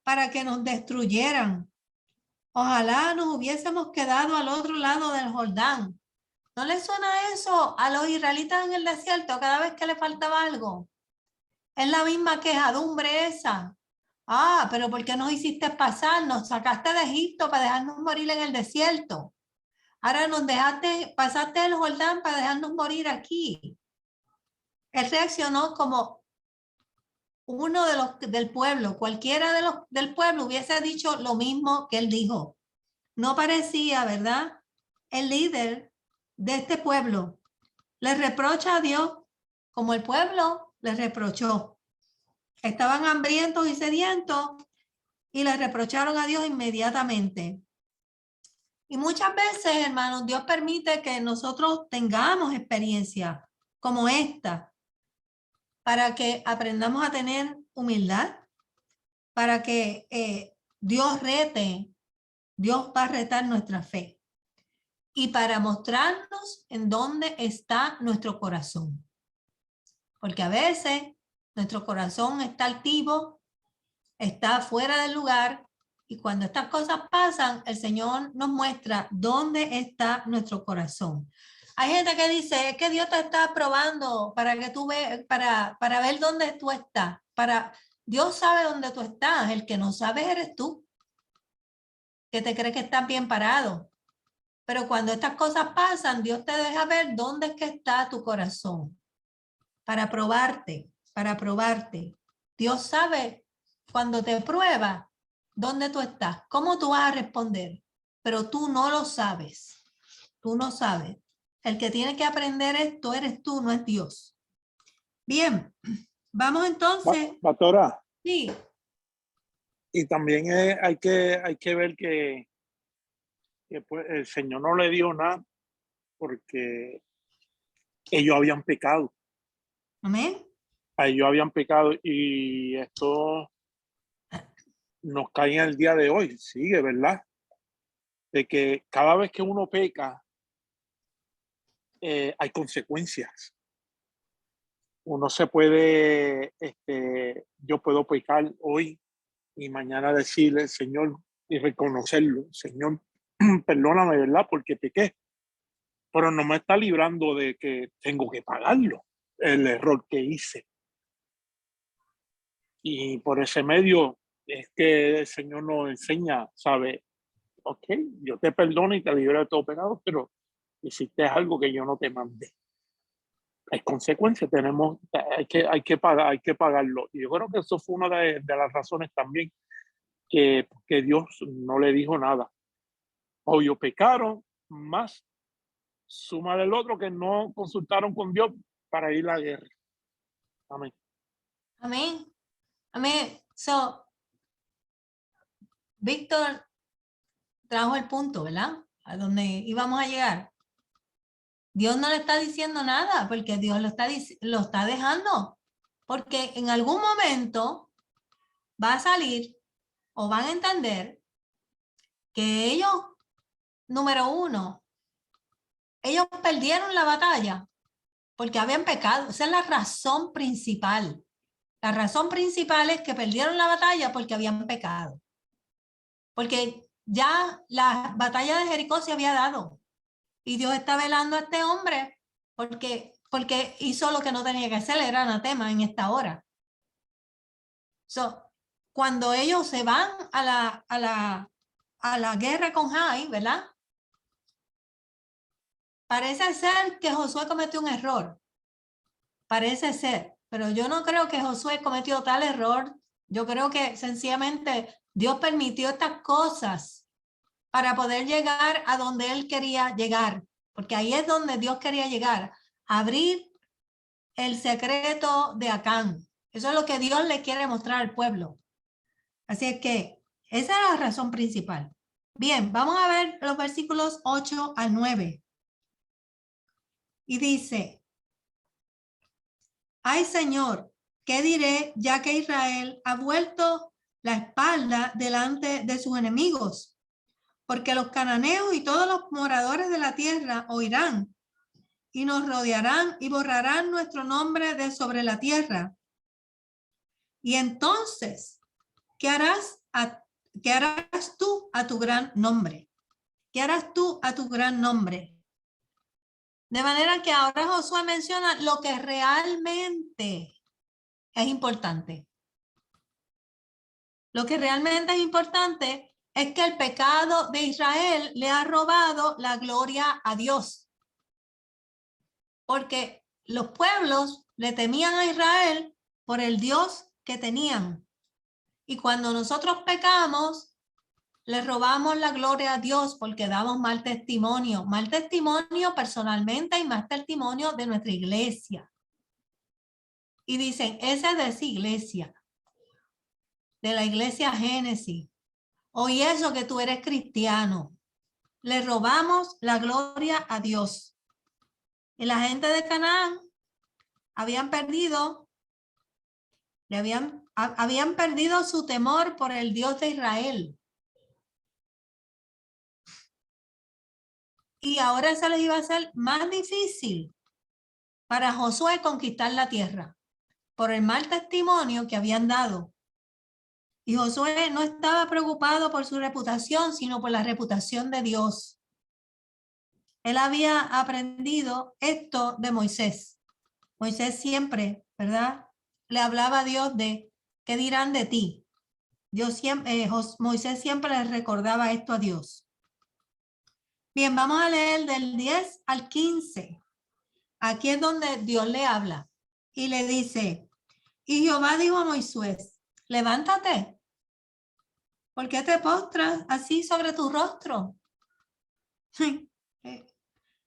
para que nos destruyeran? Ojalá nos hubiésemos quedado al otro lado del Jordán. ¿No le suena eso a los israelitas en el desierto cada vez que le faltaba algo? Es la misma quejadumbre esa. Pero ¿por qué nos hiciste pasar? Nos sacaste de Egipto para dejarnos morir en el desierto. Ahora pasaste el Jordán para dejarnos morir aquí. Él reaccionó como uno del pueblo. Cualquiera del pueblo hubiese dicho lo mismo que él dijo. No parecía, ¿verdad? El líder de este pueblo le reprocha a Dios como el pueblo le reprochó. Estaban hambrientos y sedientos y le reprocharon a Dios inmediatamente. Y muchas veces, hermanos, Dios permite que nosotros tengamos experiencias como esta para que aprendamos a tener humildad, para que Dios va a retar nuestra fe y para mostrarnos en dónde está nuestro corazón. Porque a veces nuestro corazón está altivo, está fuera del lugar, y cuando estas cosas pasan, el Señor nos muestra dónde está nuestro corazón. Hay gente que dice, es que Dios te está probando para que tú veas, para ver dónde tú estás. Dios sabe dónde tú estás, el que no sabes eres tú, que te crees que estás bien parado. Pero cuando estas cosas pasan, Dios te deja ver dónde es que está tu corazón. Para probarte, para probarte. Dios sabe cuando te prueba dónde tú estás, cómo tú vas a responder, pero tú no lo sabes. Tú no sabes. El que tiene que aprender esto eres tú, no es Dios. Bien, vamos entonces. Pastora, Sí, y también hay que ver que pues, el Señor no le dio nada porque ellos habían pecado. amén. Ellos habían pecado y esto nos cae en el día de hoy, sigue, ¿verdad? De que cada vez que uno peca, hay consecuencias. Uno se puede, yo puedo pecar hoy y mañana decirle, Señor, y reconocerlo, Señor, perdóname, ¿verdad? Porque pequé, pero no me está librando de que tengo que pagarlo, el error que hice. Y por ese medio es que el Señor nos enseña, ¿sabe? Ok, yo te perdono y te libero de todo pecado, pero hiciste algo que yo no te mandé. Hay consecuencias, hay que pagarlo. Y yo creo que eso fue una de las razones también que Dios no le dijo nada. Obvio, pecaron, más suma del otro que no consultaron con Dios para ir a la guerra. Amén. Amén. Amén. So, Víctor trajo el punto, ¿verdad? A donde íbamos a llegar. Dios no le está diciendo nada porque Dios lo está dejando. Porque en algún momento va a salir o van a entender que ellos, número uno, ellos perdieron la batalla porque habían pecado. Esa es la razón principal. La razón principal es que perdieron la batalla porque habían pecado. Porque ya la batalla de Jericó se había dado. Y Dios está velando a este hombre porque hizo lo que no tenía que hacer, era anatema en esta hora. So, cuando ellos se van a la guerra con Jai, ¿verdad? Parece ser que Josué cometió un error. Parece ser, pero yo no creo que Josué cometió tal error. Yo creo que sencillamente Dios permitió estas cosas para poder llegar a donde él quería llegar, porque ahí es donde Dios quería llegar, abrir el secreto de Acán. Eso es lo que Dios le quiere mostrar al pueblo. Así es que esa es la razón principal. Bien, vamos a ver los versículos 8 al 9. Y dice, ay Señor, ¿qué diré ya que Israel ha vuelto la espalda delante de sus enemigos? Porque los cananeos y todos los moradores de la tierra oirán y nos rodearán y borrarán nuestro nombre de sobre la tierra. Y entonces, ¿qué harás tú a tu gran nombre? ¿Qué harás tú a tu gran nombre? De manera que ahora Josué menciona lo que realmente es importante. Lo que realmente es importante es que el pecado de Israel le ha robado la gloria a Dios. Porque los pueblos le temían a Israel por el Dios que tenían. Y cuando nosotros pecamos, le robamos la gloria a Dios porque damos mal testimonio personalmente y mal testimonio de nuestra iglesia. Y dicen, esa es de esa iglesia. de la iglesia Génesis, oí eso que tú eres cristiano. Le robamos la gloria a Dios. Y la gente de Canaán habían perdido su temor por el Dios de Israel. Y ahora se les iba a hacer más difícil para Josué conquistar la tierra por el mal testimonio que habían dado. Y Josué no estaba preocupado por su reputación, sino por la reputación de Dios. Él había aprendido esto de Moisés. Moisés siempre, ¿verdad?, le hablaba a Dios de ¿qué dirán de ti? Moisés siempre le recordaba esto a Dios. Bien, vamos a leer del 10 al 15. Aquí es donde Dios le habla y le dice, y Jehová dijo a Moisés, levántate, ¿por qué te postras así sobre tu rostro?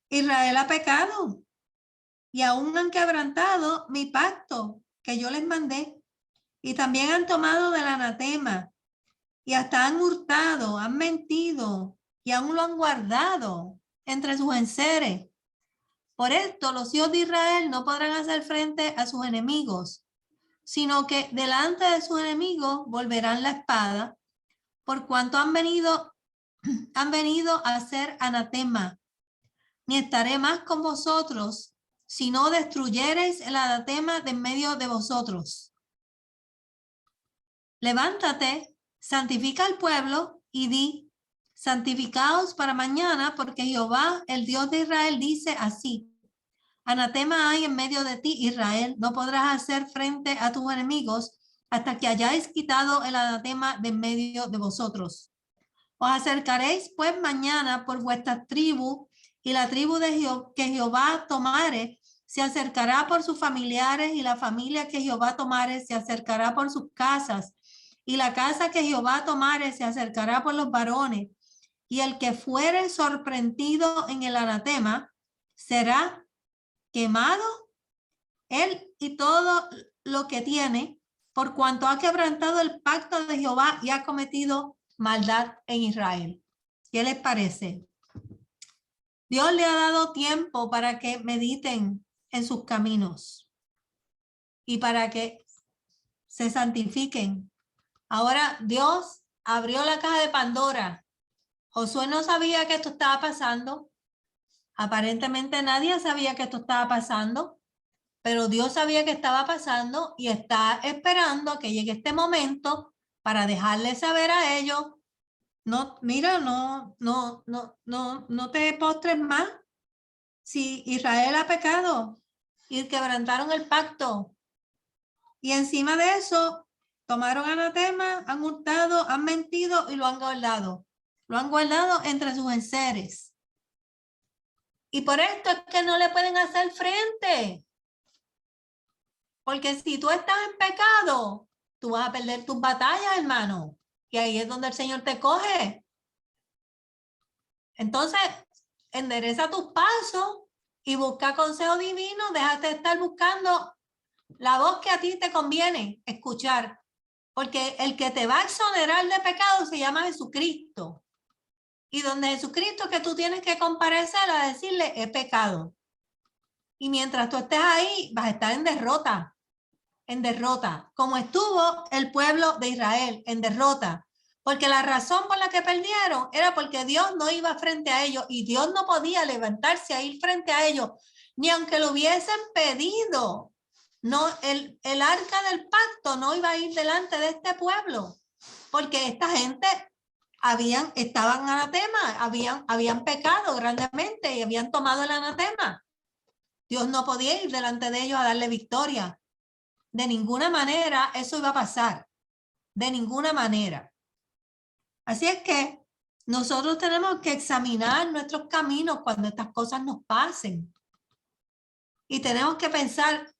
Israel ha pecado y aún han quebrantado mi pacto que yo les mandé, y también han tomado del anatema y hasta han hurtado, han mentido y aún lo han guardado entre sus enseres. Por esto los hijos de Israel no podrán hacer frente a sus enemigos, sino que delante de sus enemigos volverán la espada, por cuanto han venido a hacer anatema. Ni estaré más con vosotros, si no destruyereis el anatema de en medio de vosotros. Levántate, santifica al pueblo y di, santificaos para mañana, porque Jehová, el Dios de Israel, dice así, anatema hay en medio de ti, Israel, no podrás hacer frente a tus enemigos hasta que hayáis quitado el anatema de en medio de vosotros. Os acercaréis pues mañana por vuestras tribus, y la tribu que Jehová tomare se acercará por sus familiares, y la familia que Jehová tomare se acercará por sus casas, y la casa que Jehová tomare se acercará por los varones, y el que fuere sorprendido en el anatema será quemado, él y todo lo que tiene, por cuanto ha quebrantado el pacto de Jehová y ha cometido maldad en Israel. ¿Qué les parece? Dios le ha dado tiempo para que mediten en sus caminos y para que se santifiquen. Ahora Dios abrió la caja de Pandora. Josué no sabía que esto estaba pasando. Aparentemente nadie sabía que esto estaba pasando, pero Dios sabía que estaba pasando y está esperando a que llegue este momento para dejarles saber a ellos, no, mira, no te postres más. Si Israel ha pecado y quebrantaron el pacto, y encima de eso tomaron anatema, han hurtado, han mentido y lo han guardado entre sus enseres. Y por esto es que no le pueden hacer frente. Porque si tú estás en pecado, tú vas a perder tus batallas, hermano. Y ahí es donde el Señor te coge. Entonces, endereza tus pasos y busca consejo divino. Déjate de estar buscando la voz que a ti te conviene escuchar. Porque el que te va a exonerar de pecado se llama Jesucristo. Y donde Jesucristo, que tú tienes que comparecer a decirle, he pecado. Y mientras tú estés ahí, vas a estar en derrota, como estuvo el pueblo de Israel, en derrota. Porque la razón por la que perdieron era porque Dios no iba frente a ellos y Dios no podía levantarse a ir frente a ellos, ni aunque lo hubiesen pedido. No, el arca del pacto no iba a ir delante de este pueblo, porque esta gente estaban anatema, habían pecado grandemente y habían tomado el anatema. Dios no podía ir delante de ellos a darle victoria. De ninguna manera eso iba a pasar. De ninguna manera. Así es que nosotros tenemos que examinar nuestros caminos cuando estas cosas nos pasen. Y tenemos que pensar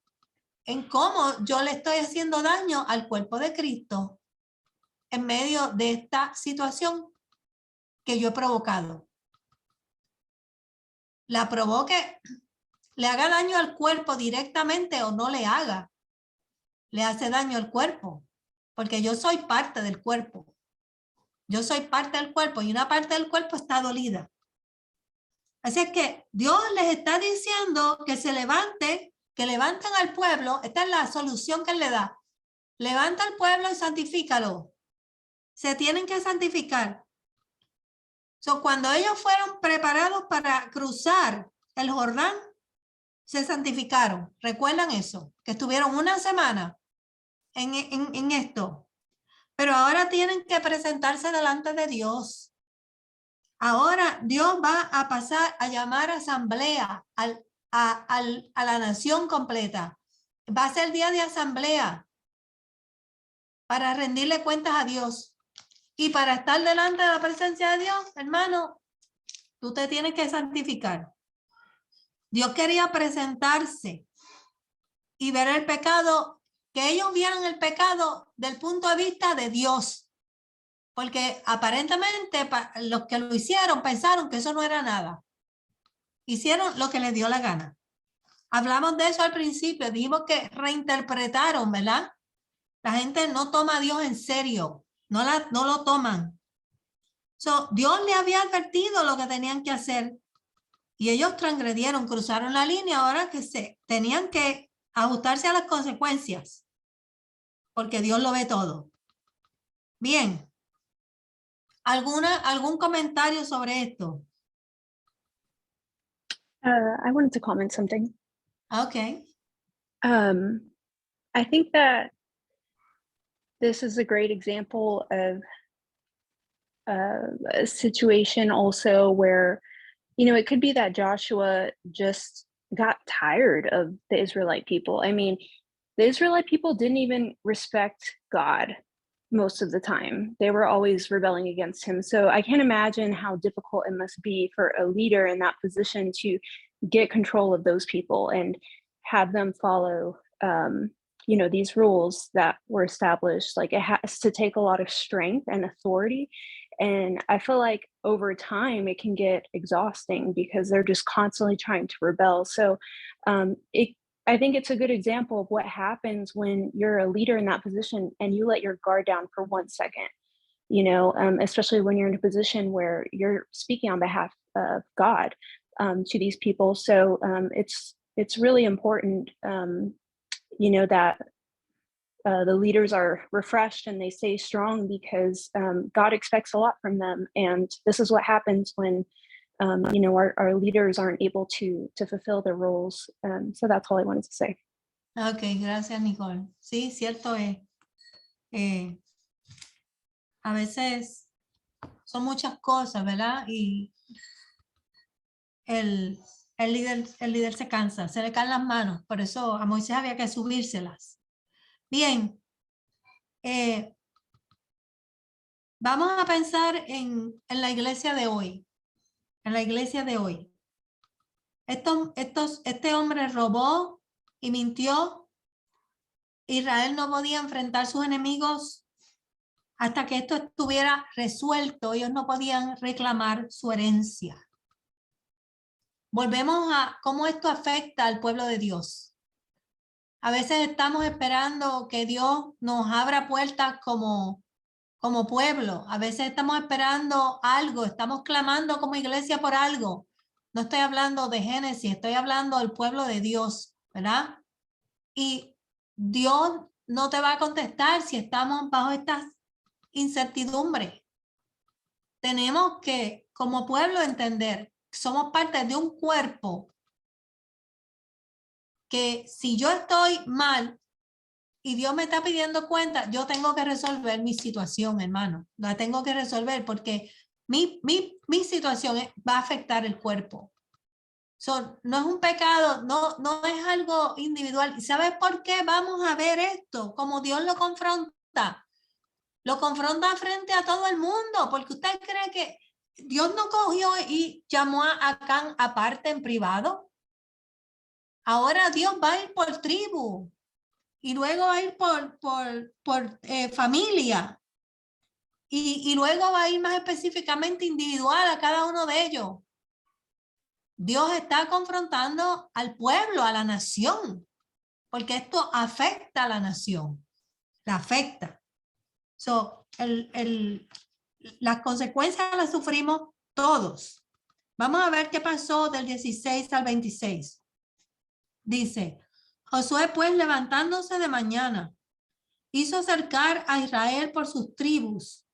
en cómo yo le estoy haciendo daño al cuerpo de Cristo en medio de esta situación que yo he provocado. La provoque, le haga daño al cuerpo directamente o no le haga, le hace daño al cuerpo. porque yo soy parte del cuerpo. Yo soy parte del cuerpo y una parte del cuerpo está dolida. Así es que Dios les está diciendo que se levanten, que levanten al pueblo. Esta es la solución que Él le da. Levanta al pueblo y santifícalo. Se tienen que santificar. Cuando ellos fueron preparados para cruzar el Jordán, se santificaron. ¿Recuerdan eso? Que estuvieron una semana en esto. Pero ahora tienen que presentarse delante de Dios. Ahora Dios va a pasar a llamar asamblea a la nación completa. Va a ser día de asamblea para rendirle cuentas a Dios. Y para estar delante de la presencia de Dios, hermano, tú te tienes que santificar. Dios quería presentarse y ver el pecado, que ellos vieran el pecado del punto de vista de Dios. Porque aparentemente los que lo hicieron pensaron que eso no era nada. Hicieron lo que les dio la gana. Hablamos de eso al principio, dijimos que reinterpretaron, ¿verdad? La gente no toma a Dios en serio, no lo toman. Dios le había advertido lo que tenían que hacer y ellos transgredieron, cruzaron la línea, ahora que tenían que ajustarse a las consecuencias, porque Dios lo ve todo. Bien. ¿Algún comentario sobre esto? I wanted to comment something. Okay. I think that this is a great example of a situation also where, you know, it could be that Joshua just got tired of the Israelite people. I mean, the Israelite people didn't even respect God most of the time. They were always rebelling against him. So I can't imagine how difficult it must be for a leader in that position to get control of those people and have them follow, you know, these rules that were established. Like, it has to take a lot of strength and authority. And I feel like over time it can get exhausting because they're just constantly trying to rebel. So I think it's a good example of what happens when you're a leader in that position and you let your guard down for 1 second, you know, especially when you're in a position where you're speaking on behalf of God to these people. So it's really important, you know, that the leaders are refreshed and they stay strong because God expects a lot from them. And this is what happens when you know, our leaders aren't able to fulfill their roles. So that's all I wanted to say. Okay, gracias, Nicole. Sí, cierto es. A veces son muchas cosas, ¿verdad? Y el líder se cansa, se le caen las manos. Por eso a Moisés había que subírselas. Bien. Vamos a pensar en la iglesia de hoy. En la iglesia de hoy. Este hombre robó y mintió. Israel no podía enfrentar sus enemigos hasta que esto estuviera resuelto. Ellos no podían reclamar su herencia. Volvemos a cómo esto afecta al pueblo de Dios. A veces estamos esperando que Dios nos abra puertas como pueblo. A veces estamos esperando algo, estamos clamando como iglesia por algo. No estoy hablando de Génesis, estoy hablando del pueblo de Dios, ¿verdad? Y Dios no te va a contestar si estamos bajo estas incertidumbres. Tenemos que, como pueblo, entender que somos parte de un cuerpo que si yo estoy mal y Dios me está pidiendo cuenta, yo tengo que resolver mi situación, hermano. La tengo que resolver porque mi situación va a afectar el cuerpo. No es un pecado, no es algo individual. ¿Y sabes por qué vamos a ver esto? Como Dios lo confronta. Lo confronta frente a todo el mundo, porque usted cree que Dios no cogió y llamó a Acán aparte en privado. Ahora Dios va a ir por tribu y luego va a ir por familia y luego va a ir más específicamente individual a cada uno de ellos. Dios está confrontando al pueblo, a la nación, porque esto afecta a la nación, la afecta. So, las consecuencias las sufrimos todos. Vamos a ver qué pasó del 16 al 26. Dice, Josué pues levantándose de mañana, hizo cercar a Israel por sus tribus,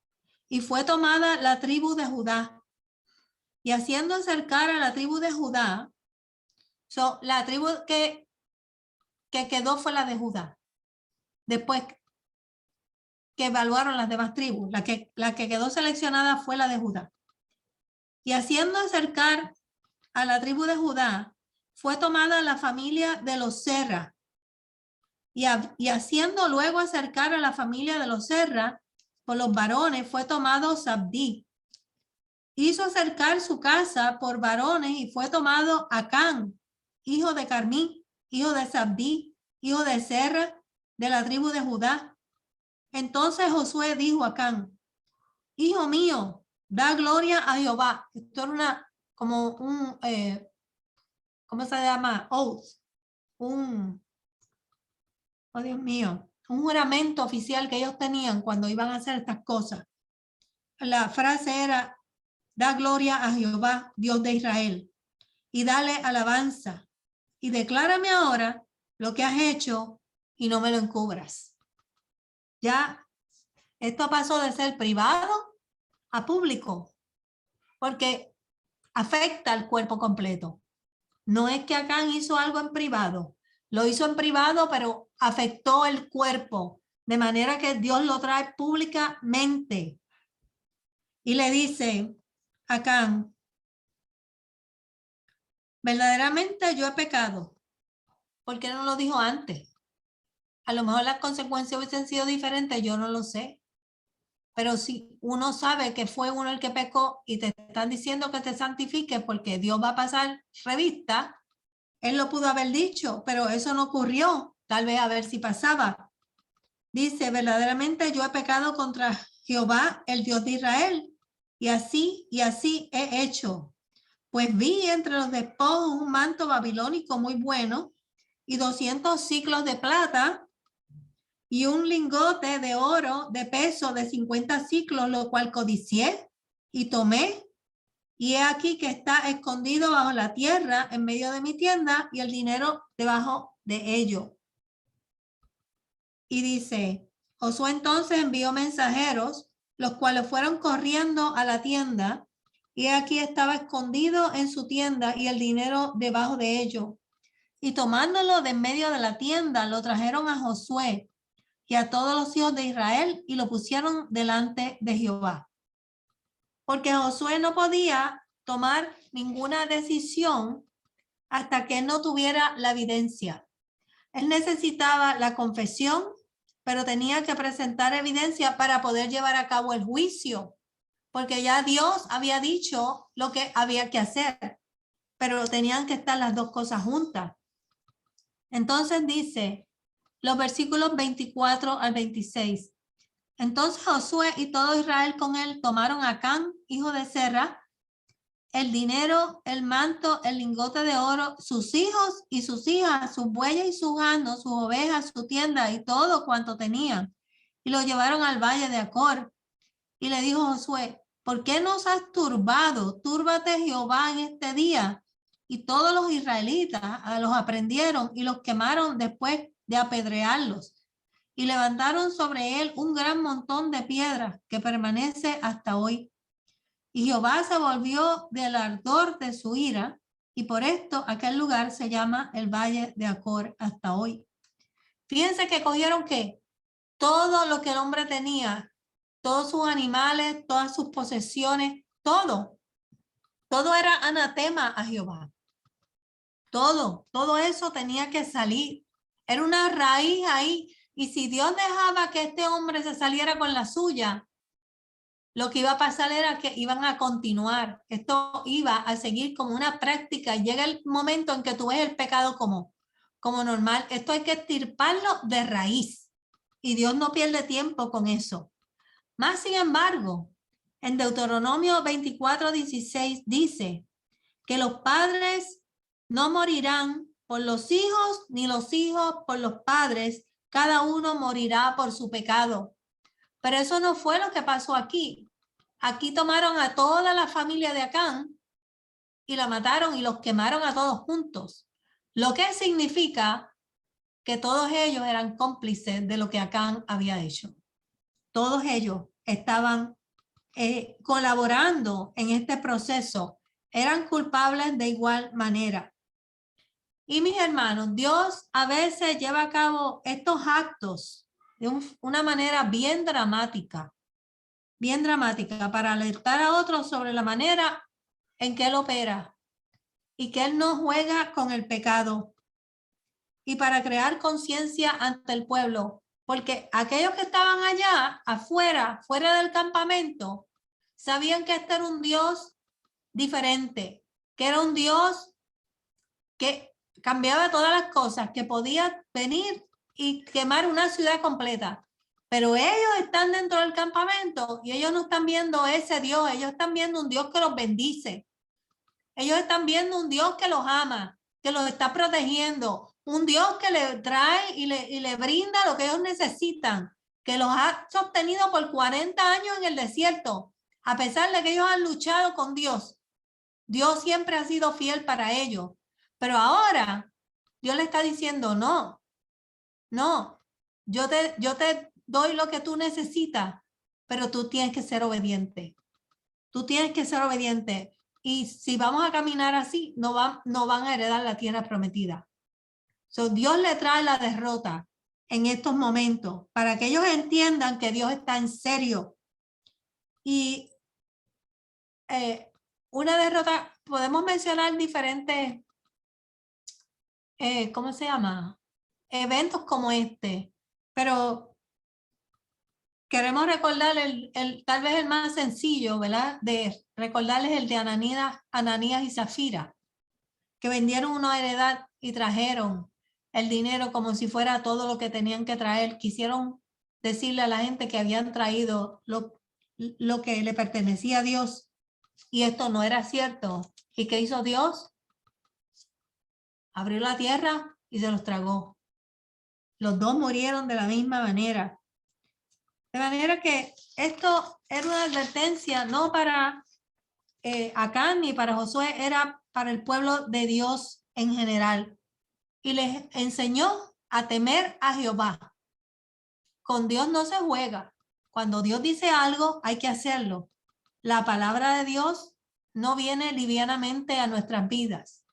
y fue tomada la tribu de Judá. Y haciendo acercar a la tribu de Judá, la tribu que quedó fue la de Judá. Después que evaluaron las demás tribus, la que quedó seleccionada fue la de Judá. Y haciendo acercar a la tribu de Judá, fue tomada la familia de los Serra. Y haciendo luego acercar a la familia de los Serra, por los varones, fue tomado Zabdí. Hizo acercar su casa por varones y fue tomado Acán, hijo de Carmí, hijo de Zabdí, hijo de Serra, de la tribu de Judá. Entonces Josué dijo a Acán, hijo mío, da gloria a Jehová. Esto era como un, ¿cómo se llama? Oath. Oh Dios mío, un juramento oficial que ellos tenían cuando iban a hacer estas cosas. La frase era, da gloria a Jehová, Dios de Israel, y dale alabanza, y declárame ahora lo que has hecho y no me lo encubras. Ya, esto pasó de ser privado a público, porque afecta al cuerpo completo. No es que Acán hizo algo en privado, lo hizo en privado, pero afectó el cuerpo, de manera que Dios lo trae públicamente. Y le dice a Acán, verdaderamente yo he pecado. ¿Por qué no lo dijo antes? A lo mejor las consecuencias hubiesen sido diferentes, yo no lo sé. Pero si uno sabe que fue uno el que pecó y te están diciendo que te santifiques porque Dios va a pasar revista, él lo pudo haber dicho, pero eso no ocurrió. Tal vez a ver si pasaba. Dice, verdaderamente yo he pecado contra Jehová, el Dios de Israel, y así he hecho. Pues vi entre los despojos un manto babilónico muy bueno y 200 siclos de plata y un lingote de oro de peso de 50 siclos, lo cual codicié y tomé. Y he aquí que está escondido bajo la tierra en medio de mi tienda y el dinero debajo de ello. Y dice, Josué entonces envió mensajeros, los cuales fueron corriendo a la tienda, y aquí estaba escondido en su tienda y el dinero debajo de ello. Y tomándolo de en medio de la tienda, lo trajeron a Josué y a todos los hijos de Israel y lo pusieron delante de Jehová. Porque Josué no podía tomar ninguna decisión hasta que él no tuviera la evidencia. Él necesitaba la confesión, pero tenía que presentar evidencia para poder llevar a cabo el juicio, porque ya Dios había dicho lo que había que hacer, pero tenían que estar las dos cosas juntas. Entonces dice, los versículos 24 al 26. Entonces Josué y todo Israel con él tomaron a Acán, hijo de Serra, el dinero, el manto, el lingote de oro, sus hijos y sus hijas, sus bueyes y sus asnos, sus ovejas, su tienda y todo cuanto tenían. Y lo llevaron al valle de Acor. Y le dijo Josué, ¿por qué nos has turbado? Túrbate Jehová en este día. Y todos los israelitas los aprendieron y los quemaron después de apedrearlos. Y levantaron sobre él un gran montón de piedras que permanece hasta hoy. Y Jehová se volvió del ardor de su ira, y por esto aquel lugar se llama el Valle de Acor hasta hoy. Fíjense que cogieron que todo lo que el hombre tenía, todos sus animales, todas sus posesiones, todo era anatema a Jehová. Todo eso tenía que salir. Era una raíz ahí. Y si Dios dejaba que este hombre se saliera con la suya, lo que iba a pasar era que iban a continuar. Esto iba a seguir como una práctica. Llega el momento en que tú ves el pecado como normal. Esto hay que extirparlo de raíz. Y Dios no pierde tiempo con eso. Más sin embargo, en Deuteronomio 24:16 dice que los padres no morirán por los hijos, ni los hijos por los padres. Cada uno morirá por su pecado. Pero eso no fue lo que pasó aquí. Aquí tomaron a toda la familia de Acán y la mataron y los quemaron a todos juntos. Lo que significa que todos ellos eran cómplices de lo que Acán había hecho. Todos ellos estaban colaborando en este proceso, eran culpables de igual manera. Y mis hermanos, Dios a veces lleva a cabo estos actos de una manera bien dramática para alertar a otros sobre la manera en que Él opera y que Él no juega con el pecado, y para crear conciencia ante el pueblo, porque aquellos que estaban allá afuera, fuera del campamento, sabían que este era un Dios diferente, que era un Dios que cambiaba todas las cosas, que podía venir y quemar una ciudad completa. Pero ellos están dentro del campamento y ellos no están viendo ese Dios, ellos están viendo un Dios que los bendice. Ellos están viendo un Dios que los ama, que los está protegiendo, un Dios que le trae y le brinda lo que ellos necesitan, que los ha sostenido por 40 años en el desierto, a pesar de que ellos han luchado con Dios. Dios siempre ha sido fiel para ellos, pero ahora Dios le está diciendo, no, yo te doy lo que tú necesitas, pero tú tienes que ser obediente. Tú tienes que ser obediente. Y si vamos a caminar así, no van a heredar la tierra prometida. Dios le trae la derrota en estos momentos para que ellos entiendan que Dios está en serio. Y una derrota, podemos mencionar diferentes, ¿cómo se llama? Eventos como este, pero queremos recordar tal vez el más sencillo, ¿verdad? De recordarles el de Ananías y Zafira, que vendieron una heredad y trajeron el dinero como si fuera todo lo que tenían que traer. Quisieron decirle a la gente que habían traído lo que le pertenecía a Dios, y esto no era cierto. ¿Y qué hizo Dios? Abrió la tierra y se los tragó. Los dos murieron de la misma manera. De manera que esto era una advertencia no para Acán ni para Josué, era para el pueblo de Dios en general. Y les enseñó a temer a Jehová. Con Dios no se juega. Cuando Dios dice algo, hay que hacerlo. La palabra de Dios no viene livianamente a nuestras vidas.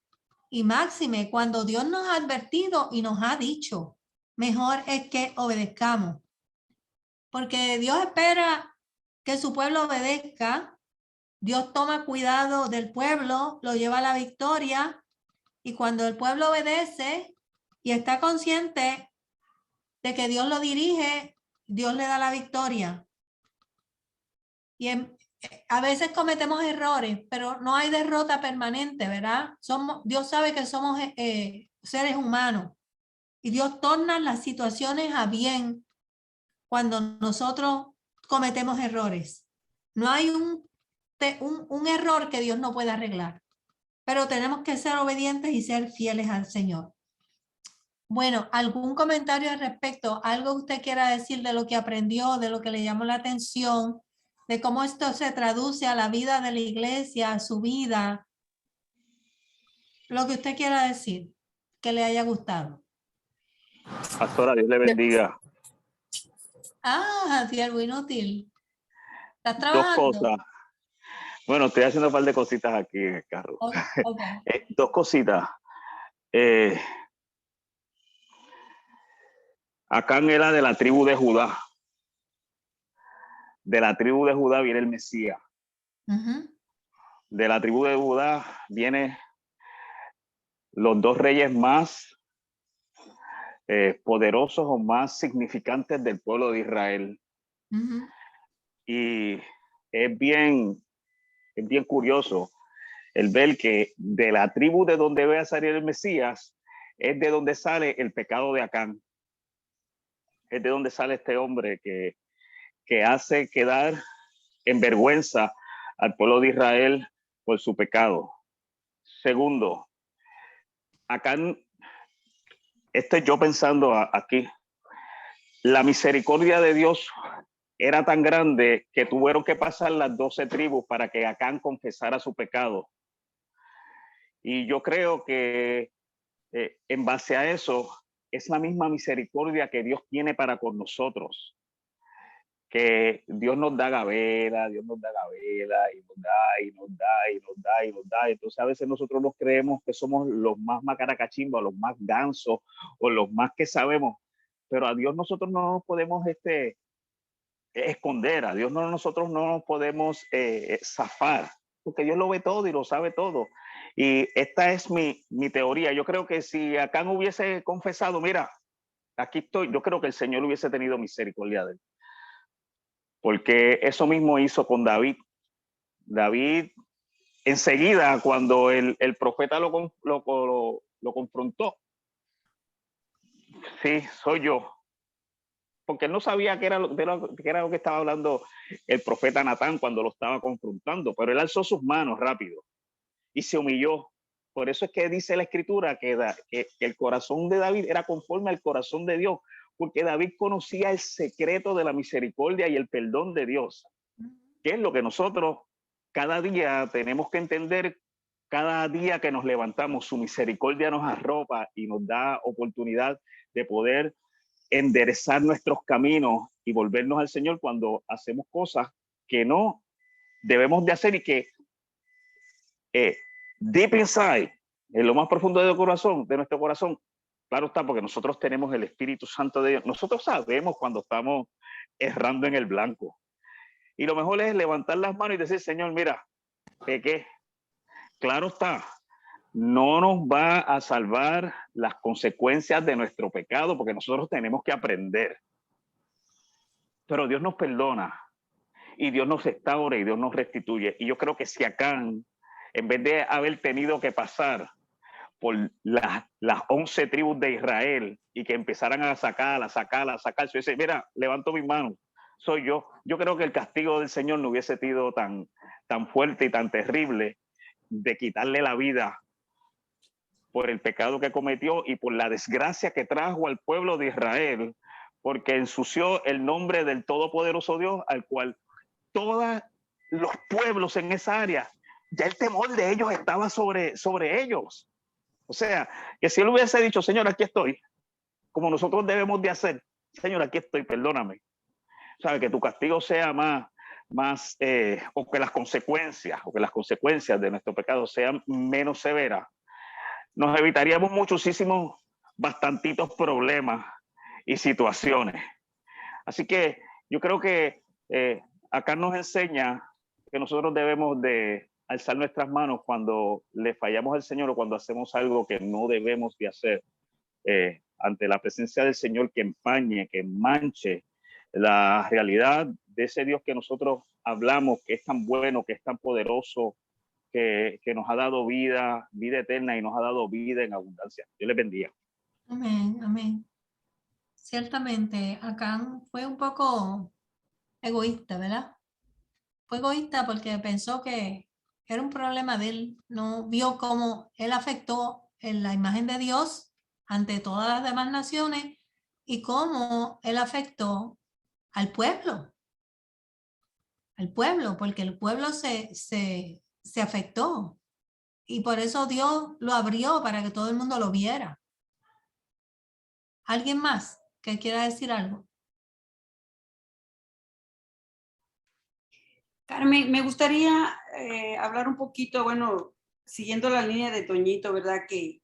Y máxime, cuando Dios nos ha advertido y nos ha dicho, mejor es que obedezcamos. Porque Dios espera que su pueblo obedezca. Dios toma cuidado del pueblo, lo lleva a la victoria. Y cuando el pueblo obedece y está consciente de que Dios lo dirige, Dios le da la victoria. Y a veces cometemos errores, pero no hay derrota permanente, ¿verdad? Dios sabe que somos seres humanos y Dios torna las situaciones a bien cuando nosotros cometemos errores. No hay un error que Dios no pueda arreglar, pero tenemos que ser obedientes y ser fieles al Señor. Bueno, ¿algún comentario al respecto? ¿Algo usted quiera decir de lo que aprendió, de lo que le llamó la atención, de cómo esto se traduce a la vida de la iglesia, a su vida? Lo que usted quiera decir, que le haya gustado. Pastora, Dios le bendiga. Siervo inútil. ¿Estás Dos trabajando? cosas. Bueno, estoy haciendo un par de cositas aquí en el carro. Okay. Dos cositas. Acán era de la tribu de Judá. De la tribu de Judá viene el Mesías. De la tribu de Judá vienen los dos reyes más poderosos o más significantes del pueblo de Israel. Y es bien curioso el ver que de la tribu de donde va a salir el Mesías es de donde sale el pecado de Acán. Es de donde sale este hombre que hace quedar en vergüenza al pueblo de Israel por su pecado. Segundo, Acán, yo pensando aquí, la misericordia de Dios era tan grande que tuvieron que pasar las 12 tribus para que Acán confesara su pecado. Y yo creo que en base a eso es la misma misericordia que Dios tiene para con nosotros. Que Dios nos da gavera, Dios nos da gavera y nos da y nos da y nos da y nos da. Entonces a veces nosotros nos creemos que somos los más macaracachimbas, los más gansos o los más que sabemos, pero a Dios nosotros no nos podemos esconder, a Dios nosotros no nos podemos zafar, porque Dios lo ve todo y lo sabe todo. Y esta es mi teoría. Yo creo que si Acán hubiese confesado, mira, aquí estoy, yo creo que el Señor hubiese tenido misericordia de él. Porque eso mismo hizo con David. David, enseguida, cuando el profeta lo confrontó, sí, soy yo. Porque él no sabía qué era lo que estaba hablando el profeta Natán cuando lo estaba confrontando, pero él alzó sus manos rápido y se humilló. Por eso es que dice la escritura que el corazón de David era conforme al corazón de Dios, porque David conocía el secreto de la misericordia y el perdón de Dios, que es lo que nosotros cada día tenemos que entender. Cada día que nos levantamos, su misericordia nos arropa y nos da oportunidad de poder enderezar nuestros caminos y volvernos al Señor cuando hacemos cosas que no debemos de hacer y que deep inside, en lo más profundo de nuestro corazón, claro está, porque nosotros tenemos el Espíritu Santo de Dios. Nosotros sabemos cuando estamos errando en el blanco. Y lo mejor es levantar las manos y decir, Señor, mira, pequé. Claro está, no nos va a salvar las consecuencias de nuestro pecado, porque nosotros tenemos que aprender. Pero Dios nos perdona y Dios nos restaura y Dios nos restituye. Y yo creo que si Acán, en vez de haber tenido que pasar por las 11 tribus de Israel y que empezaran a sacar, yo dice, mira, levanto mis manos, soy yo. Yo creo que el castigo del Señor no hubiese sido tan fuerte y tan terrible de quitarle la vida por el pecado que cometió y por la desgracia que trajo al pueblo de Israel, porque ensució el nombre del Todopoderoso Dios, al cual todos los pueblos en esa área, ya el temor de ellos estaba sobre ellos. O sea, que si él hubiese dicho, Señor, aquí estoy, como nosotros debemos de hacer, Señor, aquí estoy, perdóname. Sabe, que tu castigo sea más o que las consecuencias de nuestro pecado sean menos severas, nos evitaríamos muchísimos, bastantitos problemas y situaciones. Así que yo creo que acá nos enseña que nosotros debemos de alzar nuestras manos cuando le fallamos al Señor o cuando hacemos algo que no debemos de hacer ante la presencia del Señor, que empañe, que manche la realidad de ese Dios que nosotros hablamos, que es tan bueno, que es tan poderoso, que nos ha dado vida eterna y nos ha dado vida en abundancia. Dios les bendiga. Amén, amén. Ciertamente, Acán fue un poco egoísta, ¿verdad? Fue egoísta porque pensó que era un problema de él. No vio cómo él afectó en la imagen de Dios ante todas las demás naciones y cómo él afectó al pueblo, porque el pueblo se afectó y por eso Dios lo abrió para que todo el mundo lo viera. ¿Alguien más que quiera decir algo? Carmen, me gustaría hablar un poquito, bueno, siguiendo la línea de Toñito, ¿verdad? Que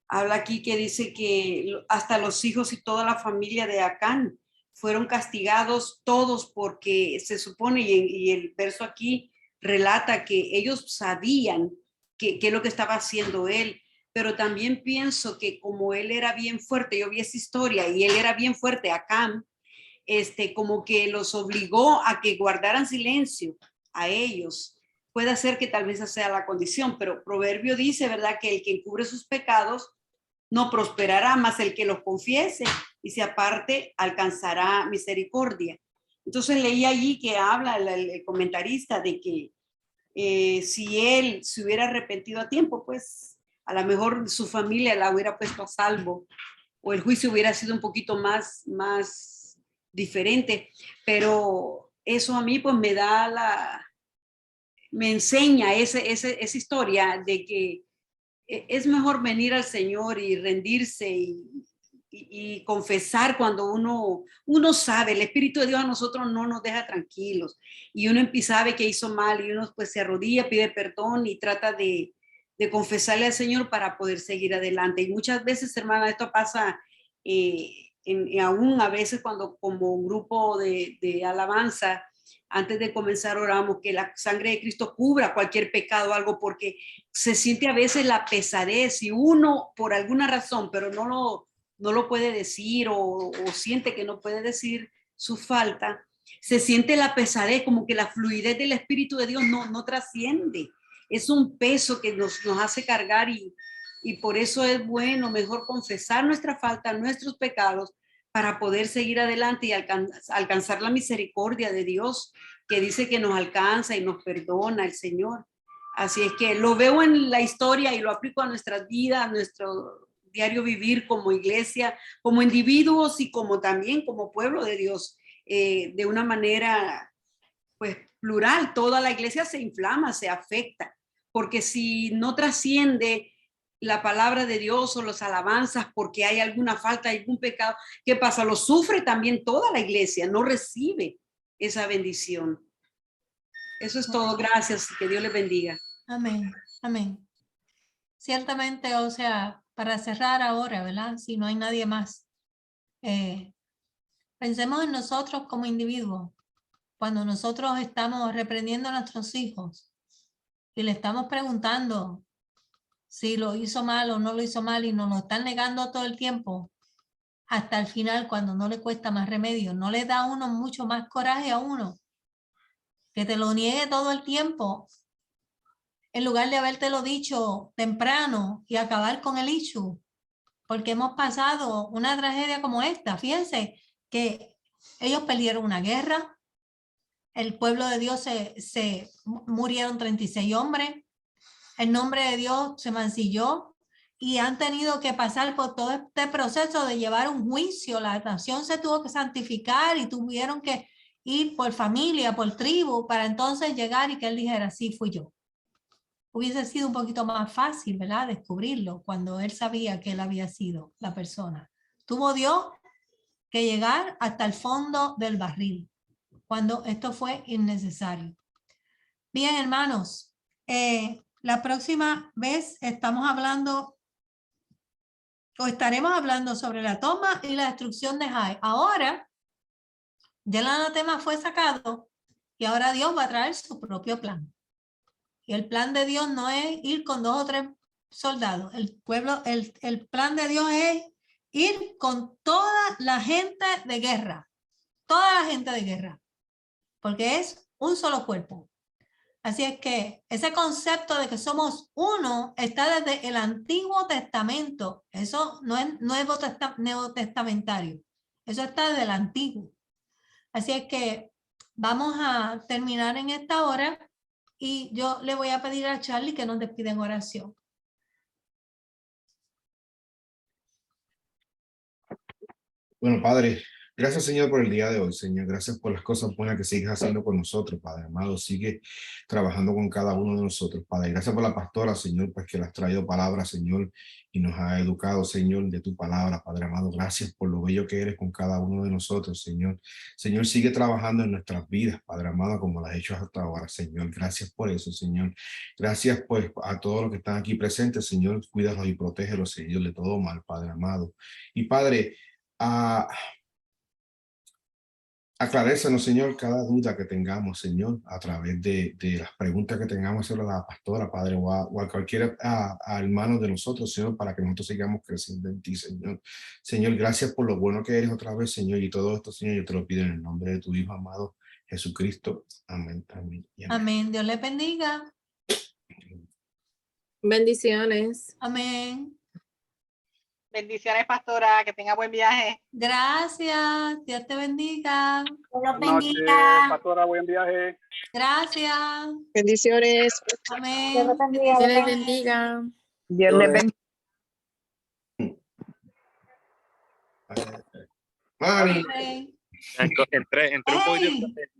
habla aquí que dice que hasta los hijos y toda la familia de Acán fueron castigados todos porque se supone, y el verso aquí relata que ellos sabían qué es lo que estaba haciendo él, pero también pienso que como él era bien fuerte, yo vi esa historia y él era bien fuerte, Acán, como que los obligó a que guardaran silencio a ellos. Puede ser que tal vez esa sea la condición, pero Proverbio dice, ¿verdad?, que el que encubre sus pecados no prosperará, más el que los confiese y se aparte alcanzará misericordia. Entonces leí allí que habla el comentarista de que si él se hubiera arrepentido a tiempo, pues a lo mejor su familia la hubiera puesto a salvo o el juicio hubiera sido un poquito más diferente, pero eso a mí pues me enseña esa historia de que es mejor venir al Señor y rendirse y confesar cuando uno sabe, el Espíritu de Dios a nosotros no nos deja tranquilos y uno sabe que hizo mal y uno pues se arrodilla, pide perdón y trata de confesarle al Señor para poder seguir adelante. Y muchas veces, hermana, esto pasa aún a veces cuando como un grupo de alabanza, antes de comenzar oramos que la sangre de Cristo cubra cualquier pecado, algo, porque se siente a veces la pesadez y uno por alguna razón, pero no lo puede decir o siente que no puede decir su falta, se siente la pesadez, como que la fluidez del Espíritu de Dios no trasciende. Es un peso que nos hace cargar y por eso es bueno, mejor confesar nuestra falta, nuestros pecados, para poder seguir adelante y alcanzar la misericordia de Dios, que dice que nos alcanza y nos perdona el Señor. Así es que lo veo en la historia y lo aplico a nuestras vidas, a nuestro diario vivir como iglesia, como individuos y como también como pueblo de Dios, de una manera pues plural. Toda la iglesia se inflama, se afecta, porque si no trasciende la palabra de Dios o las alabanzas porque hay alguna falta, algún pecado, ¿qué pasa? Lo sufre también toda la iglesia, no recibe esa bendición. Eso es todo. Gracias. Que Dios les bendiga. Amén. Amén. Ciertamente, o sea, para cerrar ahora, ¿verdad? Si no hay nadie más, pensemos en nosotros como individuos. Cuando nosotros estamos reprendiendo a nuestros hijos y le estamos preguntando si lo hizo mal o no lo hizo mal y nos lo están negando todo el tiempo, hasta el final, cuando no le cuesta más remedio, no le da a uno mucho más coraje a uno que te lo niegue todo el tiempo, en lugar de habértelo dicho temprano y acabar con el issue, porque hemos pasado una tragedia como esta. Fíjense que ellos perdieron una guerra, el pueblo de Dios murieron 36 hombres, el nombre de Dios se mancilló y han tenido que pasar por todo este proceso de llevar un juicio. La nación se tuvo que santificar y tuvieron que ir por familia, por tribu, para entonces llegar y que él dijera, sí, fui yo. Hubiese sido un poquito más fácil, ¿verdad? Descubrirlo cuando él sabía que él había sido la persona. Tuvo Dios que llegar hasta el fondo del barril, cuando esto fue innecesario. Bien, hermanos, la próxima vez estaremos hablando sobre la toma y la destrucción de Jai. Ahora, ya el anatema fue sacado y ahora Dios va a traer su propio plan. Y el plan de Dios no es ir con 2 o 3 soldados. El plan de Dios es ir con toda la gente de guerra. Toda la gente de guerra. Porque es un solo cuerpo. Así es que ese concepto de que somos uno está desde el Antiguo Testamento. Eso no es neotestamentario. Eso está desde el Antiguo. Así es que vamos a terminar en esta hora y yo le voy a pedir a Charlie que nos despida en oración. Bueno, Padre, gracias, Señor, por el día de hoy, Señor. Gracias por las cosas buenas que sigues haciendo con nosotros, Padre amado. Sigue trabajando con cada uno de nosotros, Padre. Gracias por la pastora, Señor, pues que le has traído palabra, Señor, y nos ha educado, Señor, de tu palabra, Padre amado. Gracias por lo bello que eres con cada uno de nosotros, Señor. Señor, sigue trabajando en nuestras vidas, Padre amado, como lo has hecho hasta ahora, Señor. Gracias por eso, Señor. Gracias, pues, a todos los que están aquí presentes, Señor. Cuídalos y protégelos, Señor, de todo mal, Padre amado. Y, Padre, aclarécenos, Señor, cada duda que tengamos, Señor, a través de las preguntas que tengamos sobre la pastora, Padre, o a cualquier hermano de nosotros, Señor, para que nosotros sigamos creciendo en ti, Señor. Señor, gracias por lo bueno que eres otra vez, Señor, y todo esto, Señor, yo te lo pido en el nombre de tu Hijo amado, Jesucristo. Amén, amén, y amén. Amén. Dios le bendiga. Bendiciones. Amén. Bendiciones, pastora, que tenga buen viaje. Gracias. Dios te bendiga. Dios los Buenas noches, bendiga. pastora, buen viaje. Gracias. Bendiciones. Amén. Dios los bendiga. Dios les bendiga. Dios les bendiga. Mari. Amén.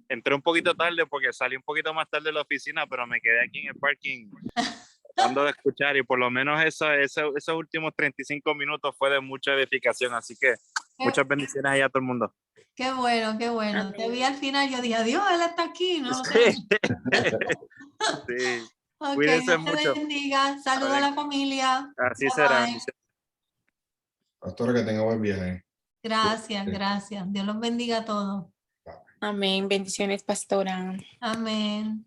Entré un poquito tarde porque salí un poquito más tarde de la oficina, pero me quedé aquí en el parking tratando de escuchar y por lo menos esos últimos 35 minutos fue de mucha edificación, así que muchas bendiciones ahí a todo el mundo. Qué bueno, qué bueno. Amén. Te vi al final, yo dije, adiós, él está aquí, ¿no? Sí. Sí. Ok, Cuídense Dios te mucho. bendiga. Saluda a la familia. Así Bye, será. bye. Pastora, que tenga buen viaje. Gracias, gracias. Dios los bendiga a todos. Amén. Bendiciones, pastora. Amén.